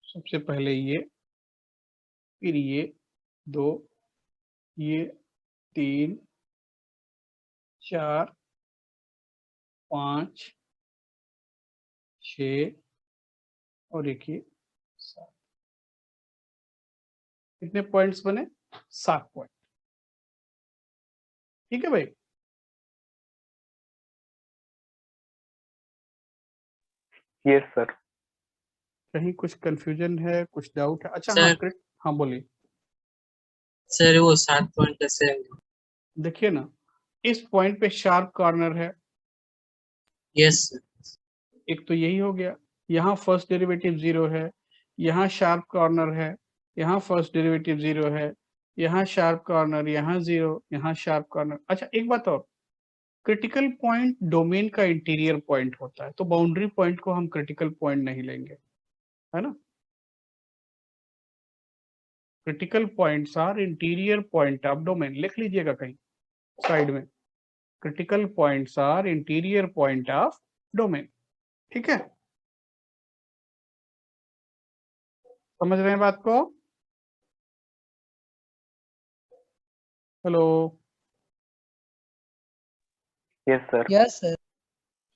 सबसे पहले ये, फिर ये 2, ये 3, 4, 5, 6 और एक ये 7। कितने पॉइंट्स बने? 7 पॉइंट। ठीक है भाई। Yes sir. कहीं कुछ कंफ्यूजन है, कुछ डाउट है? अच्छा हाँ, सर हाँ बोलिए। सर वो 7 पॉइंट कैसे? देखिए ना, इस पॉइंट पे शार्प कॉर्नर है, यस एक तो यही हो गया। यहाँ फर्स्ट डेरिवेटिव 0 है, यहाँ शार्प कॉर्नर है, यहाँ फर्स्ट डेरिवेटिव 0 है, यहाँ शार्प कॉर्नर, यहाँ 0, यहाँ शार्प कॉर्नर। अच्छा एक बात और, क्रिटिकल पॉइंट डोमेन का इंटीरियर पॉइंट होता है, तो बाउंड्री पॉइंट को हम क्रिटिकल पॉइंट नहीं लेंगे, है ना। Critical points are interior point of domain, लिख लीजिएगा कहीं साइड में, critical points are interior point of domain. ठीक है, समझ रहे हैं बात को? Hello, yes sir. Yes sir.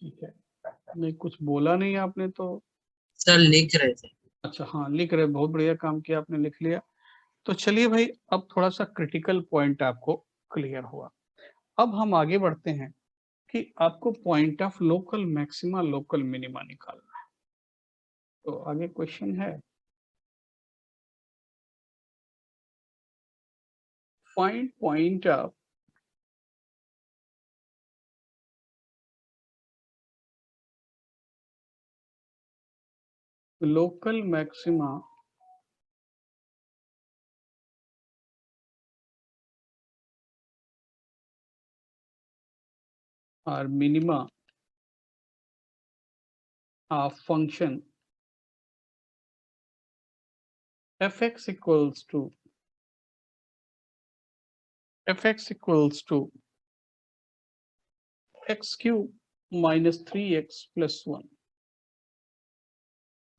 ठीक है, नहीं कुछ बोला नहीं आपने तो। सर लिख रहे थे। अच्छा हाँ, लिख रहे, बहुत बढ़िया काम किया आपने, लिख लिया। तो चलिए भाई, अब थोड़ा सा क्रिटिकल पॉइंट आपको क्लियर हुआ। अब हम आगे बढ़ते हैं कि आपको point of local maxima local minima निकालना है। तो आगे क्वेश्चन है, find point of local maxima और minima of function fx equals to x cube minus 3x plus 1,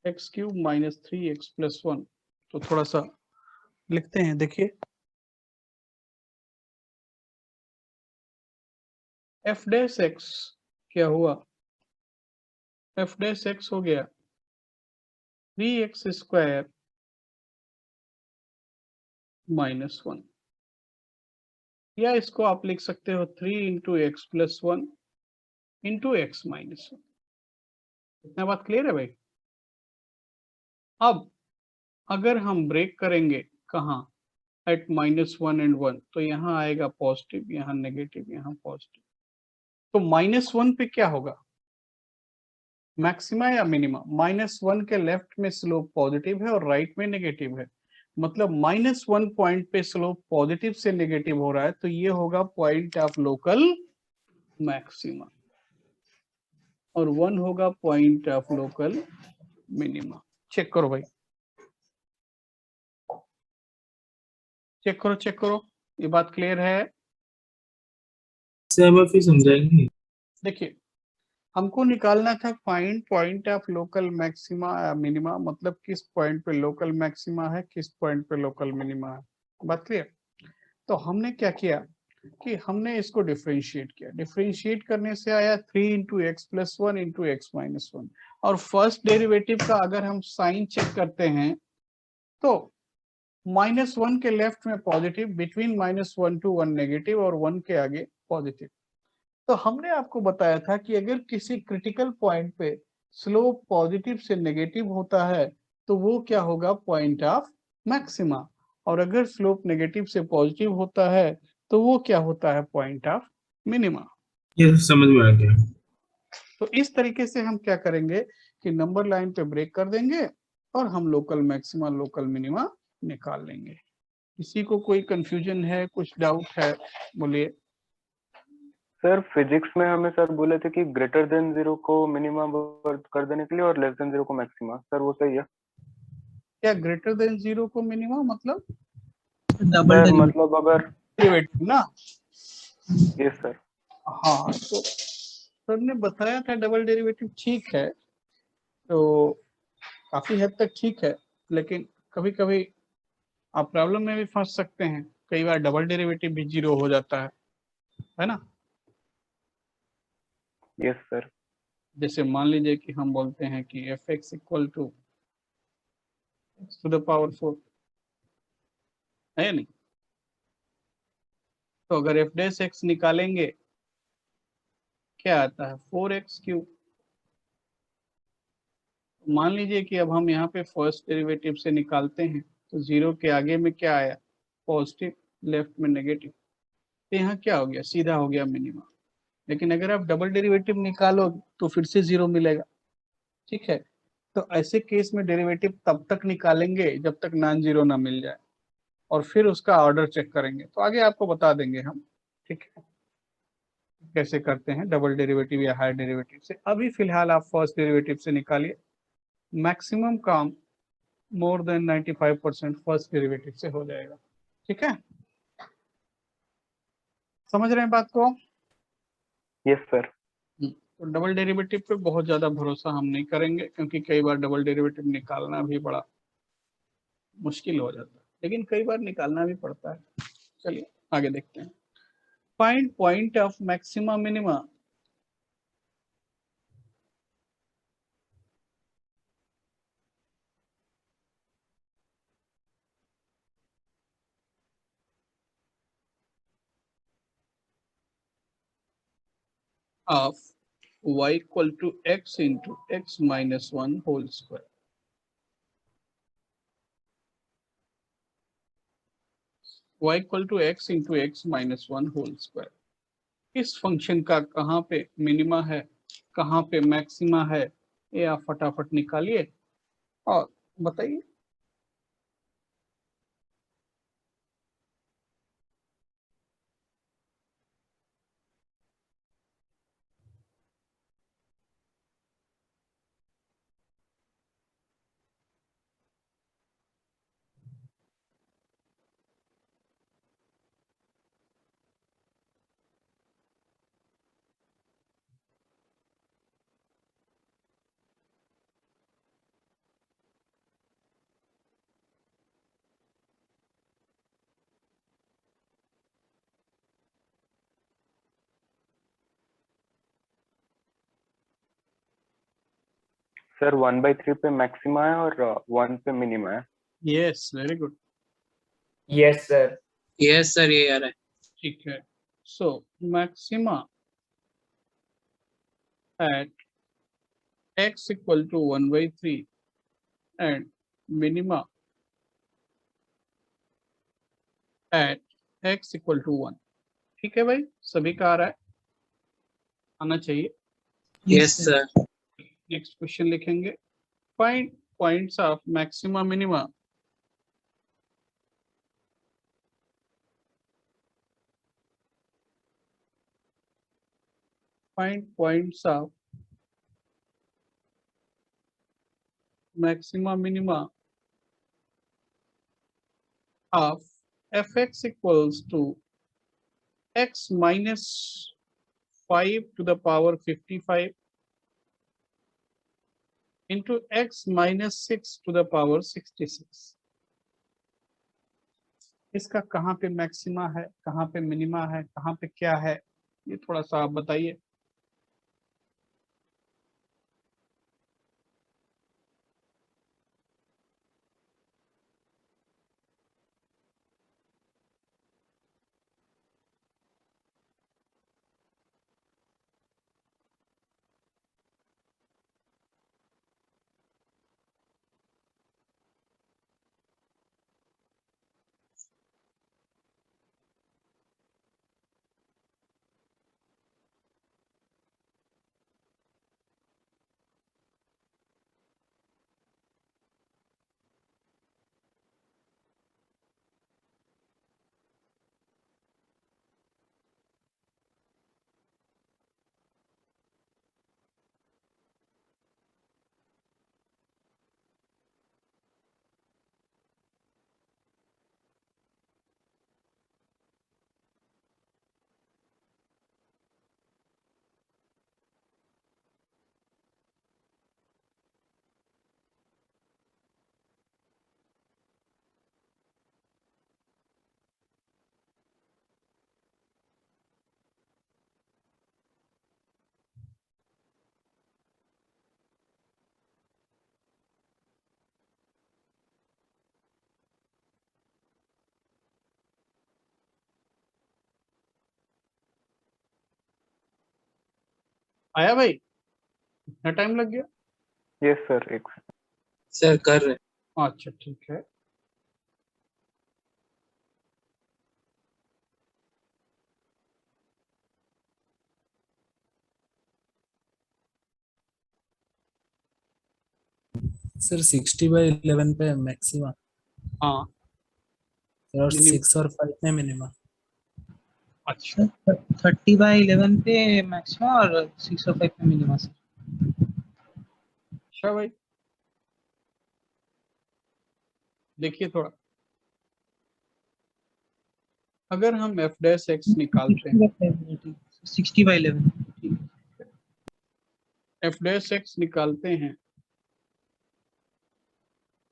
x cube minus 3x plus 1। तो थोड़ा सा लिखते हैं, देखिए f डैश x क्या हुआ, f डैश x हो गया 3x स्क्वायर माइनस 1, या इसको आप लिख सकते हो 3 into x plus 1 into x minus 1। इतना बात क्लियर है भाई? अब अगर हम ब्रेक करेंगे कहाँ, एट -1 and 1, तो यहाँ आएगा पॉजिटिव, यहाँ नेगेटिव, यहाँ पॉजिटिव। तो -1 पे क्या होगा, मैक्सिमा या मिनिमा? -1 के लेफ्ट में स्लोप पॉजिटिव है और राइट में नेगेटिव है, मतलब -1 पॉइंट पे स्लोप पॉजिटिव से नेगेटिव हो रहा है, तो ये होगा पॉइंट ऑफ लोकल मैक्सिमा, और 1 होगा point of local minima. Check करो भाई, चेक करो, ये बात क्लियर है? सर फिर समझाएंगे। देखिए, हमको निकालना था find point of local maxima या मिनिमा, मतलब किस पॉइंट पे लोकल मैक्सिमा है, किस पॉइंट पे लोकल मिनिमा है। बात क्लियर? तो हमने क्या किया कि हमने इसको डिफरेंशिएट किया, डिफरेंशिएट करने से आया 3 into x plus 1 into x minus 1, और फर्स्ट डेरिवेटिव का अगर हम साइन चेक करते हैं तो -1 के लेफ्ट में पॉजिटिव, बिटवीन -1 to 1 नेगेटिव, और 1 के आगे पॉजिटिव। तो हमने आपको बताया था कि अगर किसी क्रिटिकल पॉइंट पे स्लोप पॉजिटिव से नेगेटिव होता है तो वो क्या होगा, पॉइंट ऑफ मैक्सिमा, और अगर स्लोप नेगेटिव से पॉजिटिव होता है तो वो क्या होता है, पॉइंट ऑफ मिनिमा। ये समझ में आ गया। तो इस तरीके से हम क्या करेंगे कि नंबर लाइन पे ब्रेक कर देंगे और हम लोकल मैक्सिमा लोकल मिनिमा निकाल लेंगे। किसी को कोई कंफ्यूजन है, कुछ डाउट है, बोलिए। सर फिजिक्स में हमें सर बोले थे कि ग्रेटर देन 0 को मिनिमा कर देने के लिए और लेस देन 0 को मैक्सिमा, सर वो सही है? क्या ग्रेटर देन 0 को मिनिमा मतलब? डबल सर मतलब अगर डेरिवेटिव ना? Yes sir. हाँ, तो सर ने बताया था डबल डेरिवेटिव ठीक है, तो काफी हद तक ठीक है, लेकिन कभी कभी आप प्रॉब्लम में भी फंस सकते हैं, कई बार डबल डेरिवेटिव भी 0 हो जाता है ना? Yes sir. जैसे मान लीजिए कि हम बोलते हैं कि fx equal to x to the power 4 है नहीं, तो अगर f डैश x निकालेंगे क्या आता है, 4x क्यूब। मान लीजिए कि अब हम यहाँ पे फर्स्ट डेरिवेटिव से निकालते हैं तो 0 के आगे में क्या आया, पॉजिटिव, लेफ्ट में नेगेटिव, तो यहाँ क्या हो गया, सीधा हो गया मिनिमा। लेकिन अगर आप डबल डेरिवेटिव निकालो तो फिर से 0 मिलेगा। ठीक है, तो ऐसे केस में डेरिवेटिव तब तक निकालेंगे जब तक नॉन जीरो ना मिल जाए, और फिर उसका ऑर्डर चेक करेंगे, तो आगे आपको बता देंगे हम। ठीक है, कैसे करते हैं डबल डेरिवेटिव या हायर डेरिवेटिव से। अभी फिलहाल आप फर्स्ट डेरिवेटिव से निकालिए। मैक्सिमम काम मोर देन 95% फर्स्ट डेरिवेटिव से हो जाएगा। ठीक है, समझ रहे हैं बात को? Yes sir. तो डबल डेरिवेटिव पे बहुत ज्यादा भरोसा हम नहीं करेंगे, क्योंकि कई बार डबल डेरिवेटिव निकालना भी बड़ा मुश्किल हो जाता है, लेकिन कई बार निकालना भी पड़ता है। चलिए आगे देखते हैं। Find point of maxima minima of y equal to x into x minus 1 whole square। y equal to x into x minus 1 whole square। इस फंक्शन का कहाँ पे मिनिमा है, कहाँ पे मैक्सिमा है, ये आप फटाफट निकालिए और बताइए। सर 1/3 पे मैक्सिमा है और 1 पे मिनिमा है। Yes, very good. Yes, sir. Yes sir, ये आ रहा है। ठीक है, सो maxima at x equal to 1/3 and minima at x equal to 1। ठीक है भाई, सभी का आ रहा है, आना चाहिए। Yes sir. नेक्स्ट क्वेश्चन लिखेंगे। Find points of maxima minima find points of maxima minima of fx equals to x minus 5 to the power 55 into x minus 6 to the power 66। इसका कहाँ पे मैक्सिमा है, कहाँ पे मिनिमा है, कहाँ पे क्या है, ये थोड़ा सा आप बताइए। आया भाई, इतना टाइम लग गया? यस सर, एक सर कर रहे। अच्छा ठीक है। सर 60/11 पे मैक्सिमा हाँ और मिनिम 6 और 5 में मिनिमा। अच्छा 30/11 पे मैक्सिमा और 6 और 5 पे मिनिमा सर। अच्छा भाई, देखिए थोड़ा, अगर हम एफ डैश एक्स निकालते हैं, 60/11 एफ डैश एक्स निकालते हैं,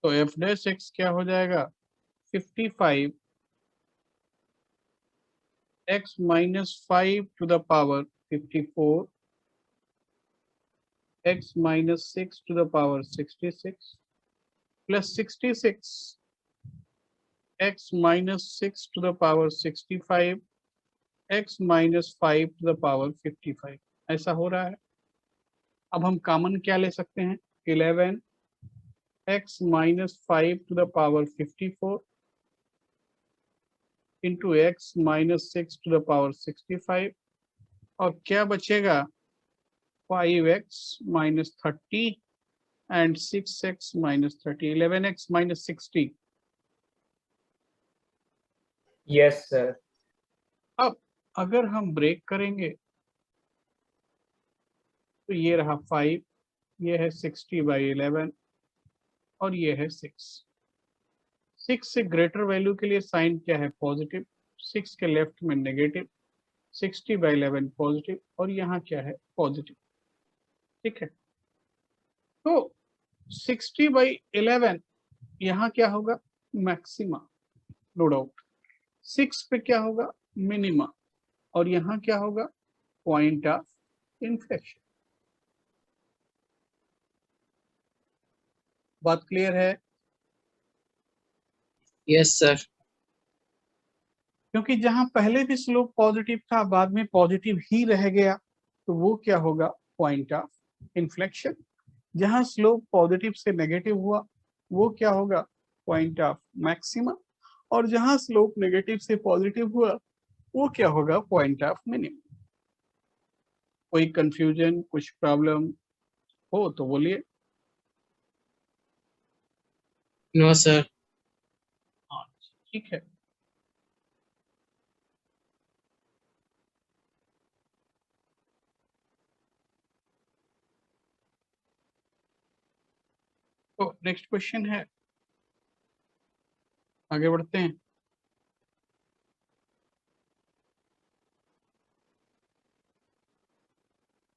तो एफ डैश एक्स क्या हो जाएगा, 55 x minus 5 to the power 54 x minus 6 to the power 66 plus 66 x minus 6 to the power 65 x minus 5 to the power 55, ऐसा हो रहा है। अब हम कॉमन क्या ले सकते हैं, 11 x minus 5 to the power 54 into x minus 6 to the power 65, और क्या बचेगा, 5x minus 30 and 6x minus 30, 11x minus 60। Yes, sir. अब अगर हम ब्रेक करेंगे तो ये रहा 5, ये है 60/11 और ये है 6। 6 से ग्रेटर वैल्यू के लिए साइन क्या है, पॉजिटिव, 6 के लेफ्ट में नेगेटिव, 60/11 पॉजिटिव और यहाँ क्या है, पॉजिटिव। ठीक है, तो 60/11 यहाँ क्या होगा, मैक्सिमा, नो डाउट। 6 पे क्या होगा, मिनिमा, और यहाँ क्या होगा, पॉइंट ऑफ इन्फ्लेक्शन। बात क्लियर है? Yes sir. क्योंकि जहां पहले भी स्लोप पॉजिटिव था, बाद में पॉजिटिव ही रह गया, तो वो क्या होगा, पॉइंट ऑफ इन्फ्लेक्शन। जहां स्लोप पॉजिटिव से नेगेटिव हुआ, वो क्या होगा, पॉइंट ऑफ मैक्सिमा। और जहां स्लोप नेगेटिव से पॉजिटिव हुआ, वो क्या होगा, पॉइंट ऑफ मिनिमम। कोई कंफ्यूजन, कुछ प्रॉब्लम हो तो बोलिए। No sir. हाँ ठीक है। तो नेक्स्ट क्वेश्चन है, आगे बढ़ते हैं।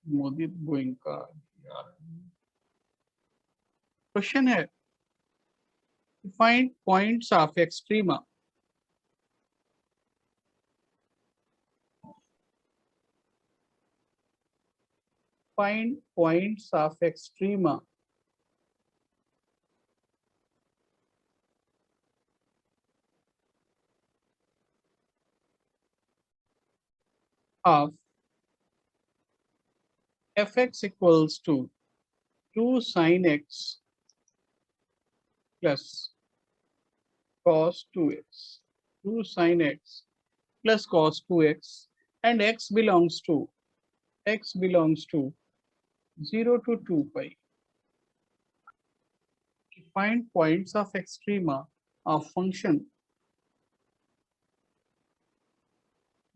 मोदी गोइंग का क्वेश्चन है, find points of extrema. Find points of extrema of fx equals to 2 sin x plus cos 2x, 2 sin x plus cos 2x, and x belongs to 0 to 2 pi. Find points of extrema of function।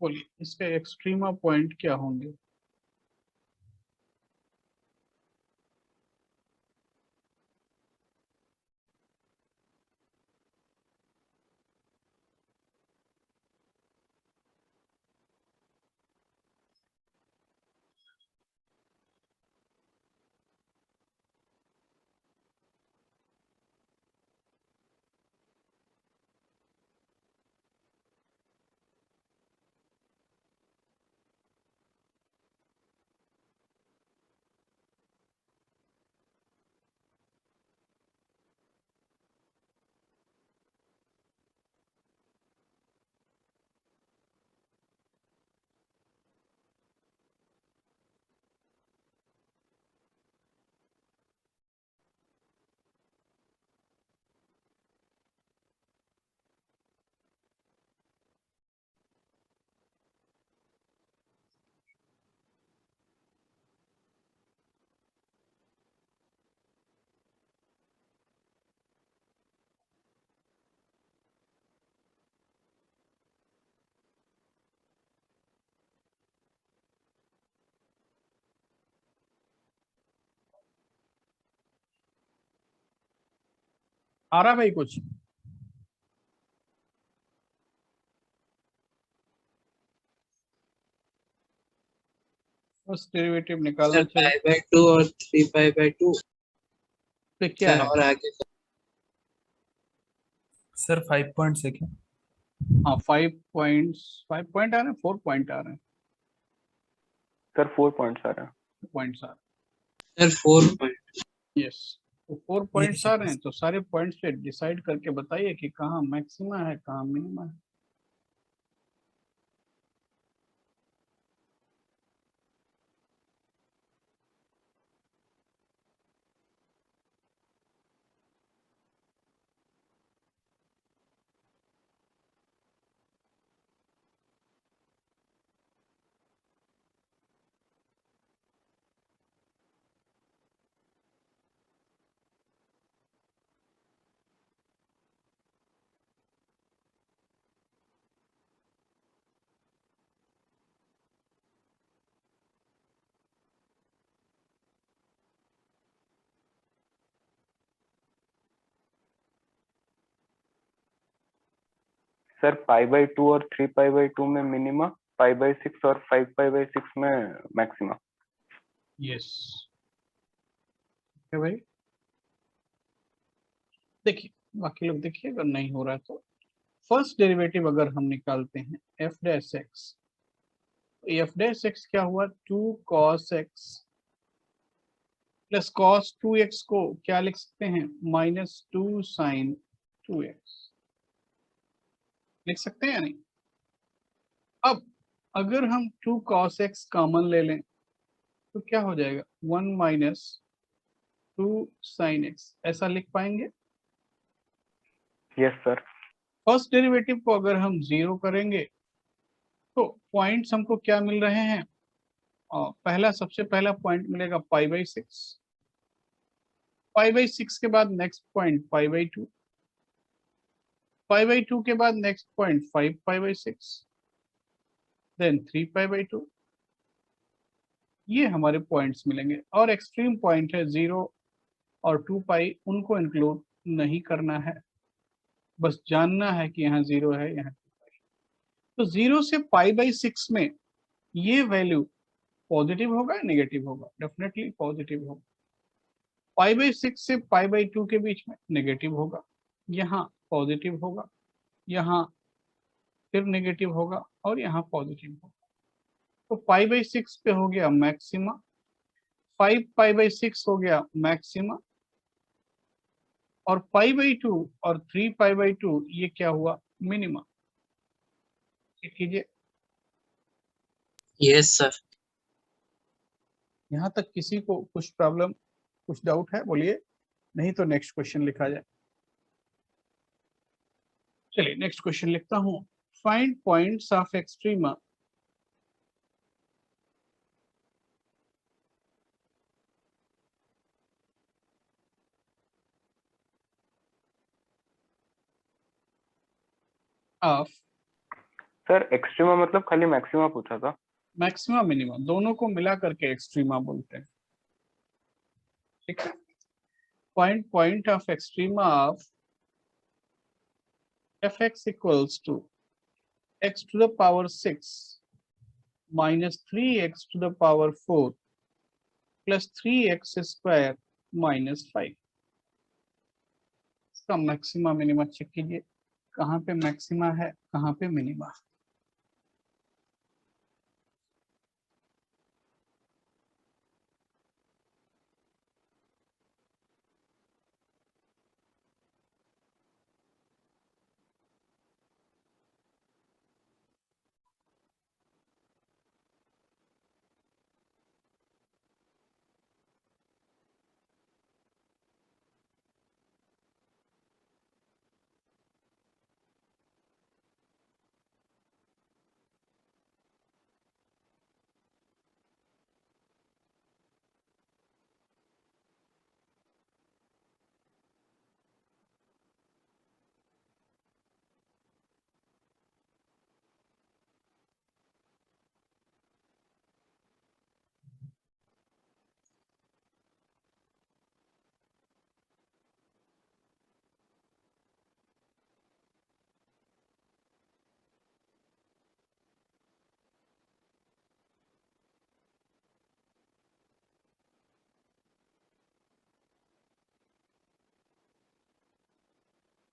बोलिए इसके extrema point क्या होंगे। आ रहा भाई कुछ? First derivative निकालना sir चाहिए। Pi by 2 और 3 पाई बाय 2 तो क्या सर है? और आगे सर 5 पॉइंट्स है क्या? हाँ 5 पॉइंट आ रहे हैं, 4 पॉइंट आ रहे हैं, सर 4 पॉइंट्स आ रहे हैं। पॉइंट्स आ सर 4 पॉइंट रहे हैं। यस, तो 4 पॉइंट्स आ रहे हैं, तो सारे पॉइंट्स पे डिसाइड करके बताइए कि कहाँ मैक्सिमा है, कहाँ मिनिमा है। सर पाई बाय 2 और 3 पाई बाय 2 में मिनिमा, पाई बाय 6 और 5 पाई बाय 6 में मैक्सिमा। यस है भाई। देखिए बाकी लोग देखिए, अगर नहीं हो रहा है तो फर्स्ट डेरिवेटिव अगर हम निकालते हैं F dash x, F dash x क्या हुआ, 2 cos x plus cos 2x को क्या लिख सकते हैं, -2 sin 2x लिख सकते हैं या नहीं? अब अगर हम 2 cos x कॉमन ले लें तो क्या हो जाएगा, 1 - 2 sin x, ऐसा लिख पाएंगे? Yes sir. फर्स्ट डेरिवेटिव को अगर हम 0 करेंगे तो पॉइंट्स हमको क्या मिल रहे हैं, पहला सबसे पहला पॉइंट मिलेगा पाई/6, पाई/6 के बाद नेक्स्ट पॉइंट पाई/2, पाई/2 के बाद नेक्स्ट पॉइंट 5 पाई/6, देन 3 पाई/2। ये हमारे पॉइंट्स मिलेंगे और एक्सट्रीम पॉइंट है 0 और 2 पाई, उनको इंक्लूड नहीं करना है, बस जानना है कि यहाँ 0 है, यहाँ 2 पाई। तो 0 से पाई/6 में ये वैल्यू पॉजिटिव होगा या नेगेटिव होगा? डेफिनेटली पॉजिटिव होगा। पाई/6 से पाई/2 के बीच में नेगेटिव होगा, यहाँ पॉजिटिव होगा, यहाँ फिर नेगेटिव होगा और यहाँ पॉजिटिव होगा। तो पाई/6 पे हो गया मैक्सिमा, 5 पाई/6 हो गया मैक्सिमा, और पाई/2 और 3 पाई/2 ये क्या हुआ, मिनिमा। चेक कीजिए, यस सर। यहाँ तक किसी को कुछ प्रॉब्लम, कुछ डाउट है बोलिए, नहीं तो नेक्स्ट क्वेश्चन लिखा जाए। चलिए नेक्स्ट क्वेश्चन लिखता हूँ, find points of extrema of sir extrema मतलब खाली मैक्सिमा पूछा था। मैक्सिमा मिनिमा दोनों को मिला करके एक्सट्रीमा बोलते हैं, ठीक है। Find point of extrema of fx equals to x to the power 6 minus 3x to the power 4 plus 3x square minus 5। इसका मैक्सिमा मिनिमा चेक कीजिए, कहाँ पे मैक्सिमा है, कहाँ पे मिनिमा।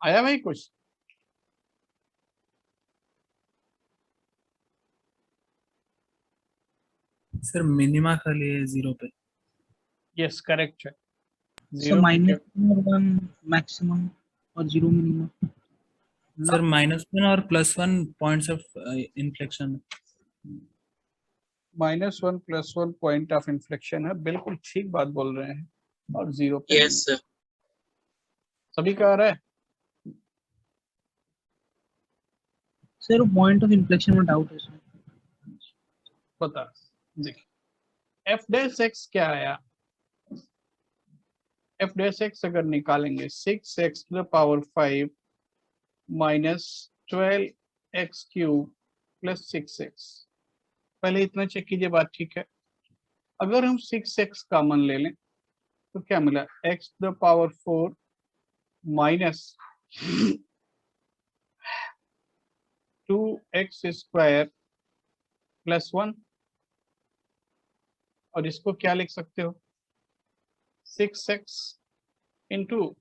आया भाई कुछ? सर मिनिमा खाली है 0 पे। यस करेक्ट है। So जीरो पे क्या? -1 maximum और 0 minimum. सर -1 और +1 points of inflection. -1 +1 point of inflection है, बिल्कुल ठीक बात बोल रहे हैं। और 0 पे नहीं है। Yes sir. सभी का आ रहा है? Sir, point of inflection में doubt है sir. बता देखिए एफ डैश एक्स क्या आया? एफ डैश एक्स अगर निकालेंगे 6x to the power 5 minus 12x³ plus 6x। पहले इतना चेक कीजिए, बात ठीक है। अगर हम 6x कॉमन ले लें तो क्या मिला? x to the power 4 minus 2x² plus 1। और इसको क्या लिख सकते हो? 6x into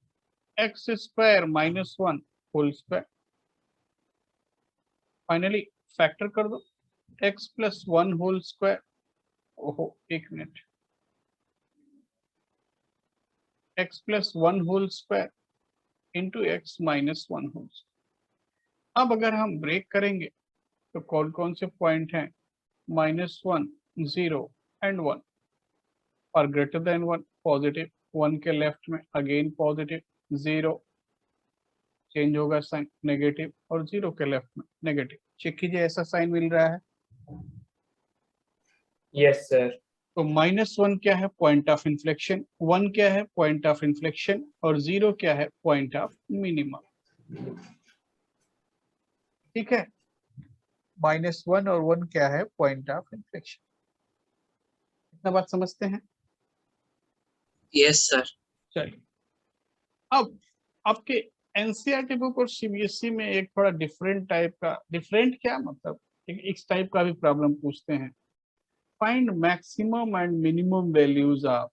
x² minus 1 whole square. Finally factor कर दो, x plus 1 होल स्क्वायर। ओहो एक minute, x plus 1 whole square into x minus 1 whole square. अब अगर हम ब्रेक करेंगे तो कौन कौन से पॉइंट हैं? -1, 0 एंड 1। और ग्रेटर देन 1 पॉजिटिव, 1 के लेफ्ट में अगेन पॉजिटिव, 0 चेंज होगा साइन नेगेटिव, और 0 के लेफ्ट में नेगेटिव। चेक कीजिए ऐसा साइन मिल रहा है। Yes, sir. तो -1 क्या है? Point of inflection. 1 क्या है? Point of inflection. और 0 क्या है? Point of minimum. ठीक है, -1 और 1 क्या है? Point of inflection. इतना बात समझते हैं? Yes sir. चलिए अब आपके एनसीईआरटी बुक और सीबीएसई में एक थोड़ा डिफरेंट टाइप का, डिफरेंट क्या मतलब, इस टाइप का भी प्रॉब्लम पूछते हैं। Find maximum and minimum values of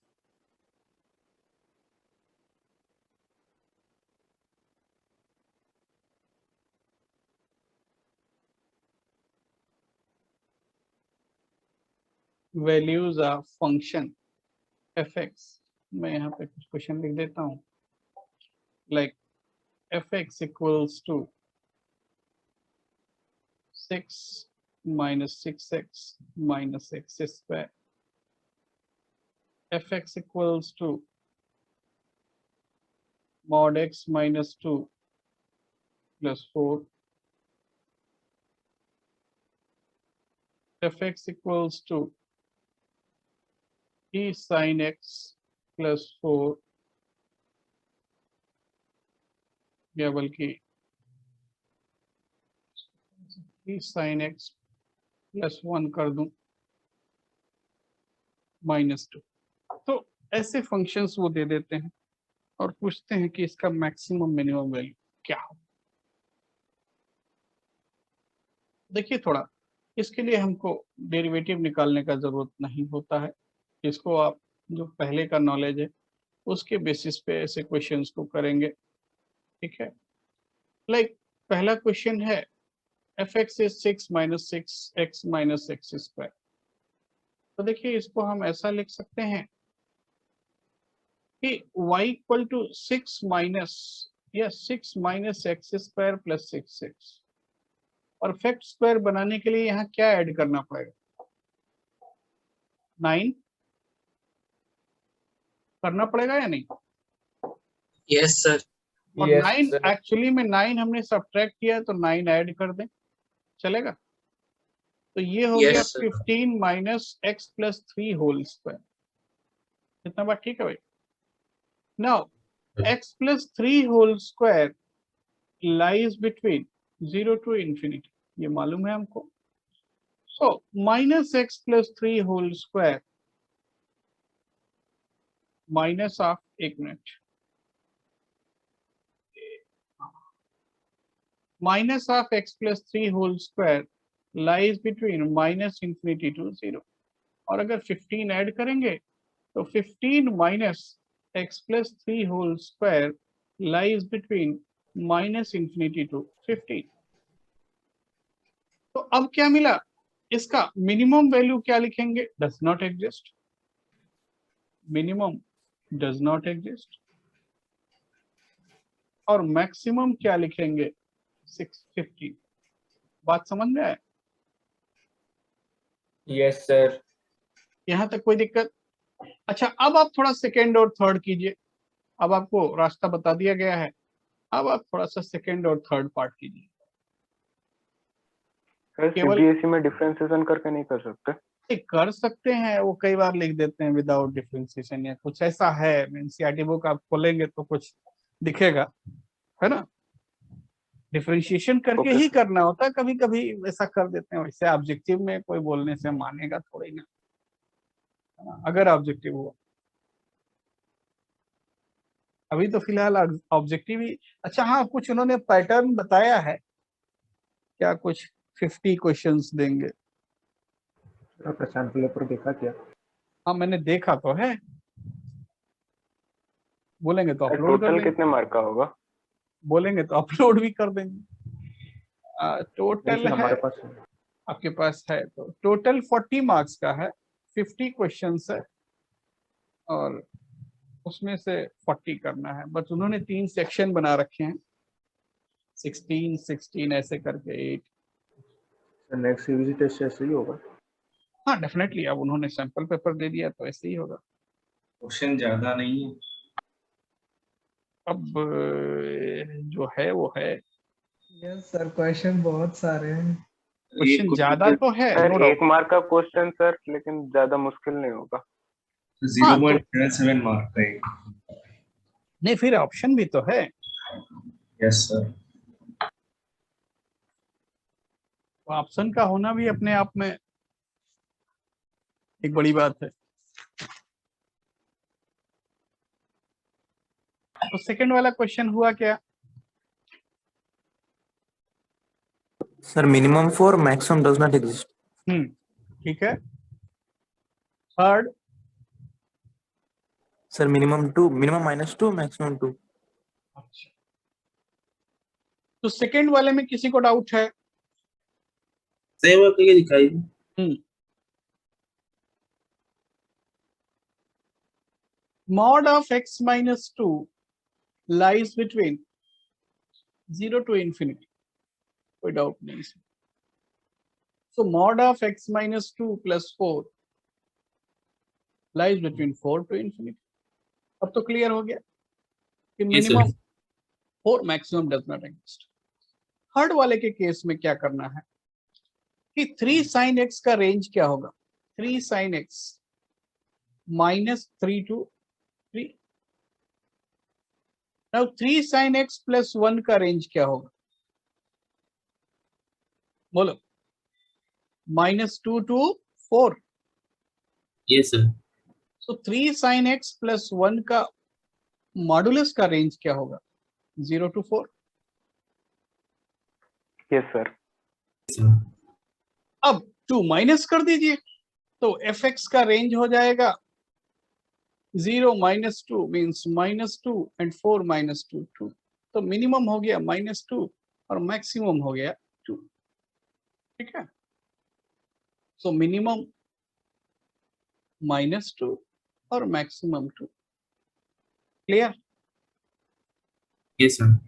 function fx। मैं यहाँ पे कुछ क्वेश्चन लिख देता हूँ, like fx equals to 6 minus 6x minus x square। fx equals to mod x minus 2 plus 4। fx equals to e sin x plus 4, या बल्कि e sin x plus 1 कर दूं -2। तो ऐसे फंक्शंस वो दे देते हैं और पूछते हैं कि इसका मैक्सिमम मिनिमम वैल्यू क्या हो। देखिए थोड़ा इसके लिए हमको डेरिवेटिव निकालने का जरूरत नहीं होता है। इसको आप जो पहले का नॉलेज है उसके बेसिस पे ऐसे क्वेश्चंस को करेंगे। ठीक है, लाइक पहला क्वेश्चन है fx is 6 minus 6x minus x square। तो देखिए इसको हम ऐसा लिख सकते हैं कि y इक्वल टू 6 माइनस या 6 minus x square plus 6x। Perfect square बनाने के लिए यहाँ क्या ऐड करना पड़ेगा? 9 करना पड़ेगा या नहीं? Yes sir. और Yes, 9 sir. एक्चुअली में 9 हमने सब्ट्रैक्ट किया तो 9 ऐड कर दें, चलेगा? तो ये हो Yes, गया sir. 15 minus x plus 3 whole square. इतना बात ठीक है भाई? Now x plus 3 whole square lies between 0 to infinity, ये मालूम है हमको। So minus x plus 3 whole square minus of, एक मिनट, minus of x plus 3 whole square lies between minus infinity to 0। और अगर 15 ऐड करेंगे तो 15 minus x plus 3 whole square lies between minus infinity to 15। तो अब क्या मिला, इसका मिनिमम वैल्यू क्या लिखेंगे, does not exist, minimum does not exist, और मैक्सिमम क्या लिखेंगे 650। बात समझ में आए? Yes, sir. यहां तक कोई दिक्कत? अच्छा, अब आप थोड़ा सेकेंड और थर्ड कीजिए। अब आपको रास्ता बता दिया गया है, अब आप थोड़ा सा सेकेंड और थर्ड पार्ट कीजिए। सर केवल सीबीएसई में डिफरेंशिएशन करके नहीं कर सकते? कर सकते हैं, वो कई बार लिख देते हैं विदाउट डिफरेंशिएशन या कुछ ऐसा है। एनसीईआरटी बुक आप खोलेंगे तो कुछ दिखेगा, है ना। डिफरेंशिएशन करके Okay. ही करना होता है, कभी कभी ऐसा कर देते हैं। वैसे ऑब्जेक्टिव में कोई बोलने से मानेगा थोड़ी ना, है ना, अगर ऑब्जेक्टिव हुआ। अभी तो फिलहाल ऑब्जेक्टिव ही। अच्छा हाँ, कुछ उन्होंने पैटर्न बताया है क्या, कुछ 50 क्वेश्चंस देंगे। आपका सैंपल पेपर देखा क्या? हाँ मैंने देखा तो है, बोलेंगे तो सर अपलोड कर टोटल देंगे, कितने मार्क का होगा? बोलेंगे तो अपलोड भी कर देंगे। नहीं टोटल सर, है हमारे पास है। आपके पास है तो टोटल 40 मार्क्स का है, 50 क्वेश्चंस है और उसमें से 40 करना है। बट उन्होंने 3 सेक्शन बना रखे हैं, 16 16 ऐसे करके 8। नेक्स्ट सीबीसी टेस्ट ऐसे ही होगा। हाँ डेफिनेटली, अब उन्होंने सैंपल पेपर दे दिया तो ऐसे ही होगा। क्वेश्चन ज्यादा नहीं है। अब जो है वो है, यस सर, क्वेश्चन बहुत सारे हैं। क्वेश्चन ज्यादा तो है, सर नो डाउट। 1 मार्क का क्वेश्चन सर, लेकिन ज्यादा मुश्किल नहीं होगा। हाँ तो 0.77 मार्क का एक। नहीं, फिर ऑप्शन भी तो है। Yes sir. ऑप्शन का होना भी अपने आप में एक बड़ी बात है। तो सेकंड वाला क्वेश्चन हुआ क्या, Sir, minimum 4, maximum does not exist. ठीक है। Third, Sir, minimum 2, minimum -2, maximum 2. अच्छा तो सेकंड वाले में किसी को डाउट है? सेव करके दिखाई दे। mod of x minus 2 lies between 0 to infinity, कोई डाउट नहीं इसमें। so mod of x minus 2 plus 4 lies between 4 to infinity। अब तो क्लियर हो गया कि minimum 4, maximum does not exist. Third वाले के केस में क्या करना है कि 3 sin x का रेंज क्या होगा, 3 sin x -3 to 3। Now 3 sin x plus 1 का रेंज क्या होगा, बोलो। -2 to 4। Yes sir. So 3 sin x plus 1 का मॉडुलस का रेंज क्या होगा, 0 to 4। Yes sir. अब 2 माइनस कर दीजिए तो fx का रेंज हो जाएगा 0 -2 मीन्स -2 एंड 4 -2 2। तो मिनिमम हो गया -2 और मैक्सिमम हो गया 2, ठीक है। सो मिनिमम -2 और maximum 2, clear? Yes sir.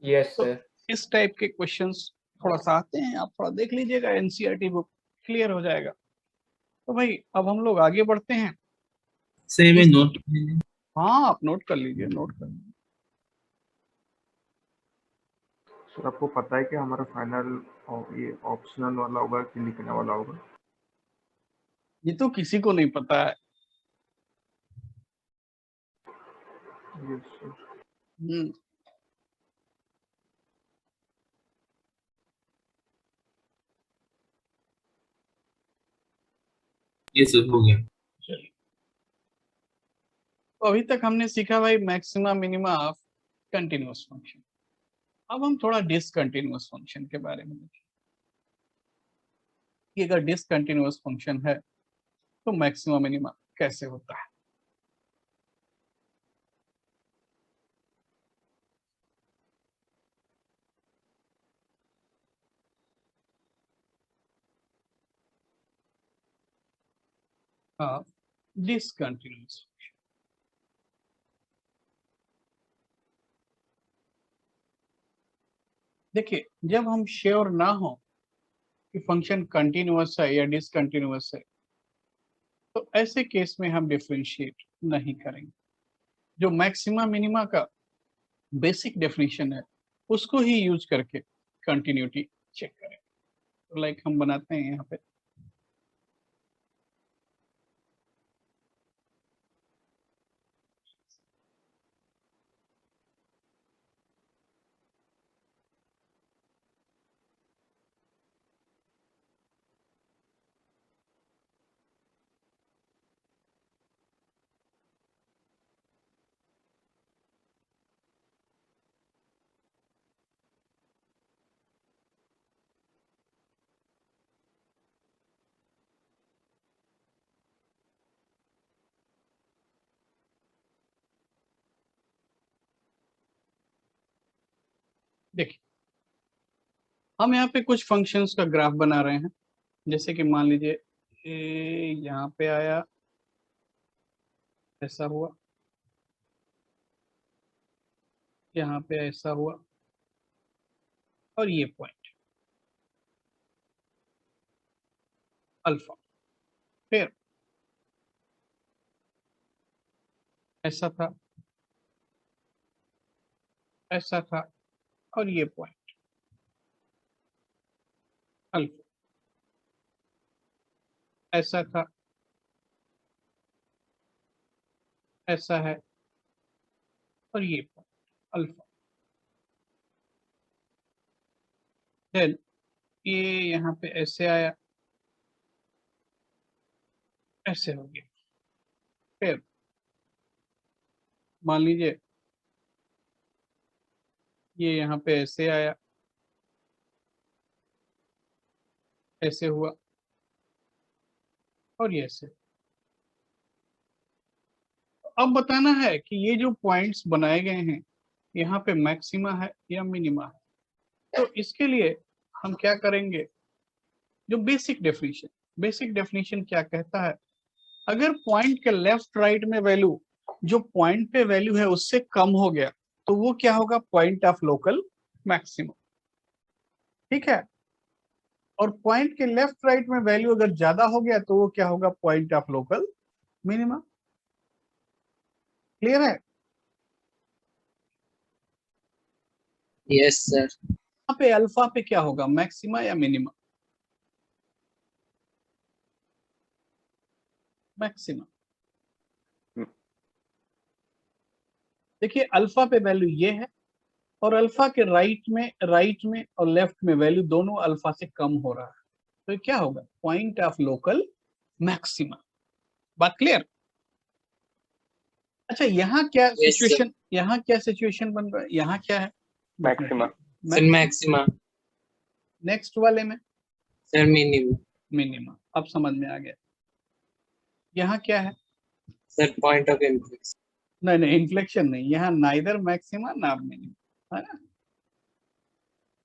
Yes, तो sir. इस टाइप के क्वेश्चंस थोड़ा सा आते हैं, आप थोड़ा देख लीजिएगा एनसीईआरटी बुक, क्लियर हो जाएगा। तो भाई अब हम लोग आगे बढ़ते हैं। सेव में नोट। हाँ आप नोट कर लीजिए, नोट कर लीजिए। सर आपको पता है कि हमारा फाइनल ये ऑप्शनल वाला होगा कि लिखने वाला होगा? ये तो किसी को नहीं पता है। Yes sir. हम्म, ये सब हो गया। चलिए तो अभी तक हमने सीखा भाई maxima minima of continuous function. अब हम थोड़ा डिसकंटिन्यूअस फंक्शन के बारे में देखें कि अगर डिसकंटिन्यूअस फंक्शन है तो मैक्सिमा मिनिमा कैसे होता है। of discontinuous function. देखिए, जब हम श्योर ना हो कि फंक्शन कंटिन्यूअस है या डिसकंटिन्यूअस है, तो ऐसे केस में हम डिफरेंशिएट नहीं करेंगे। जो मैक्सिमा मिनिमा का बेसिक डेफिनेशन है उसको ही यूज करके कंटिन्यूटी चेक करें। तो लाइक हम बनाते हैं यहाँ पे, देखिए हम यहाँ पे कुछ फंक्शंस का ग्राफ बना रहे हैं। जैसे कि मान लीजिए यहाँ पे आया, ऐसा हुआ, यहाँ पे ऐसा हुआ, और ये पॉइंट अल्फा, फिर ऐसा था, ऐसा था, और ये पॉइंट अल्फा, ऐसा था, ऐसा है, और ये पॉइंट अल्फा। देन ये यहाँ पे ऐसे आया, ऐसे हो गया, फिर मान लीजिए ये यहाँ पे ऐसे आया, ऐसे हुआ, और ये ऐसे। अब बताना है कि ये जो पॉइंट्स बनाए गए हैं यहाँ पे मैक्सिमा है या मिनिमा है। तो इसके लिए हम क्या करेंगे, जो बेसिक डेफिनेशन क्या कहता है, अगर पॉइंट के लेफ्ट राइट में वैल्यू जो पॉइंट पे वैल्यू है उससे कम हो गया तो वो क्या होगा, पॉइंट ऑफ लोकल मैक्सिमम। ठीक है, और पॉइंट के लेफ्ट राइट में वैल्यू अगर ज्यादा हो गया तो वो क्या होगा, point of local minima. Clear है? Yes sir. यहाँ पे अल्फा पे क्या होगा, मैक्सिमा या मिनिमा? मैक्सिमा। देखिए अल्फा पे वैल्यू ये है, और अल्फा के राइट में और लेफ्ट में वैल्यू दोनों अल्फा से कम हो रहा है, तो क्या होगा, पॉइंट ऑफ लोकल मैक्सिमा। बात क्लियर? अच्छा यहाँ क्या सिचुएशन, यहाँ क्या सिचुएशन बन रहा है, यहाँ क्या है, मैक्सिमा। Sir maxima. नेक्स्ट वाले में सर मिनिमा। मिनिमा। अब समझ में आ गया। यहाँ क्या है सर, पॉइंट ऑफ इन्फ्लेक्शन। नहीं, इन्फ्लेक्शन नहीं, यहाँ नाइदर मैक्सिमा ना मिनिमा, है ना।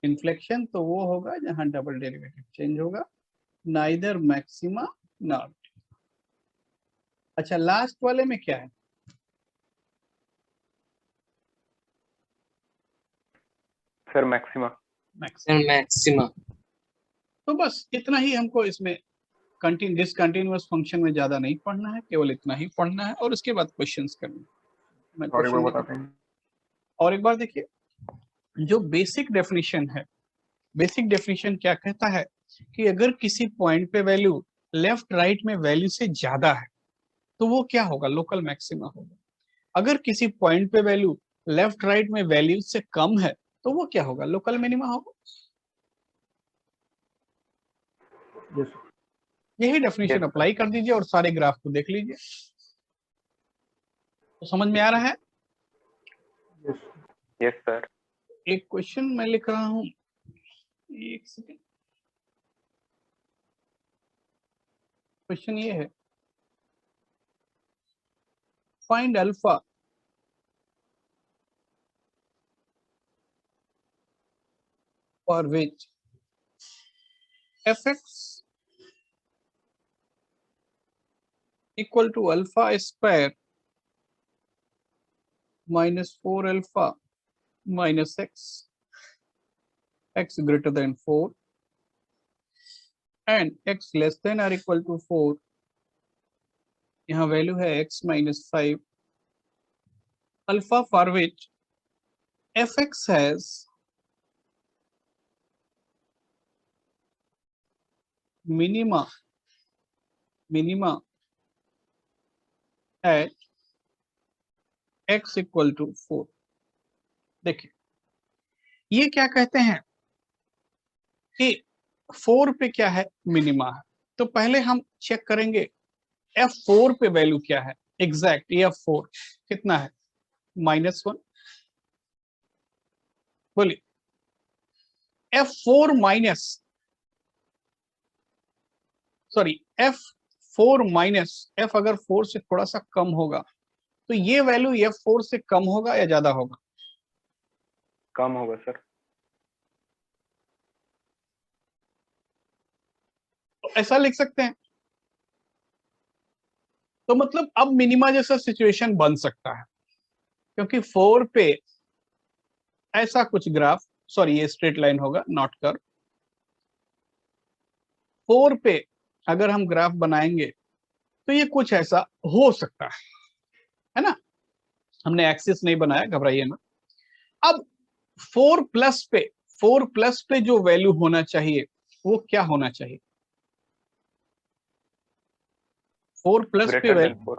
इन्फ्लेक्शन तो वो होगा जहाँ डबल डेरिवेटिव चेंज होगा, नाइदर मैक्सिमा नॉट। अच्छा लास्ट वाले में क्या है, सर मैक्सिमा। Sir maxima. तो बस इतना ही हमको इसमें डिसकंटिन्यूअस फंक्शन में ज्यादा नहीं पढ़ना है, केवल इतना ही पढ़ना है और उसके बाद क्वेश्चंस करने हैं। मैं और एक बार क्वेश्चन बताते हैं। और एक बार देखिए, जो बेसिक डेफिनेशन है, बेसिक डेफिनेशन क्या कहता है कि अगर किसी पॉइंट पे वैल्यू लेफ्ट राइट में वैल्यू से ज्यादा है तो वो क्या होगा, लोकल मैक्सिमा होगा। अगर किसी पॉइंट पे वैल्यू लेफ्ट राइट में वैल्यू से कम है तो वो क्या होगा, लोकल मिनिमा होगा। यस यही डेफिनेशन अप्लाई कर दीजिए और सारे ग्राफ को देख लीजिए, तो समझ में आ रहा है। Yes sir. एक क्वेश्चन मैं लिख रहा हूं, एक सेकेंड। क्वेश्चन ये है, find alpha for which fx equal to alpha square minus 4 alpha minus x greater than 4 and x less than or equal to 4. यहाँ वैल्यू है x minus 5 alpha for which fx has minima at x equal to 4. देखिए ये क्या कहते हैं कि 4 पे क्या है, मिनिमा है। तो पहले हम चेक करेंगे f4 पे वैल्यू क्या है एग्जैक्ट। f4 कितना है, -1। बोलिए f4 माइनस f अगर 4 से थोड़ा सा कम होगा तो ये वैल्यू f4 से कम होगा या ज्यादा होगा? कम होगा सर। तो ऐसा लिख सकते हैं। तो मतलब अब मिनिमा जैसा सिचुएशन बन सकता है, क्योंकि 4 पे ऐसा कुछ ग्राफ, सॉरी ये स्ट्रेट लाइन होगा नॉट कर्व। 4 पे अगर हम ग्राफ बनाएंगे तो ये कुछ ऐसा हो सकता है ना। हमने एक्सिस नहीं बनाया, घबराइए ना। अब 4 प्लस पे जो वैल्यू होना चाहिए वो क्या होना चाहिए? 4 प्लस पे वैल्यू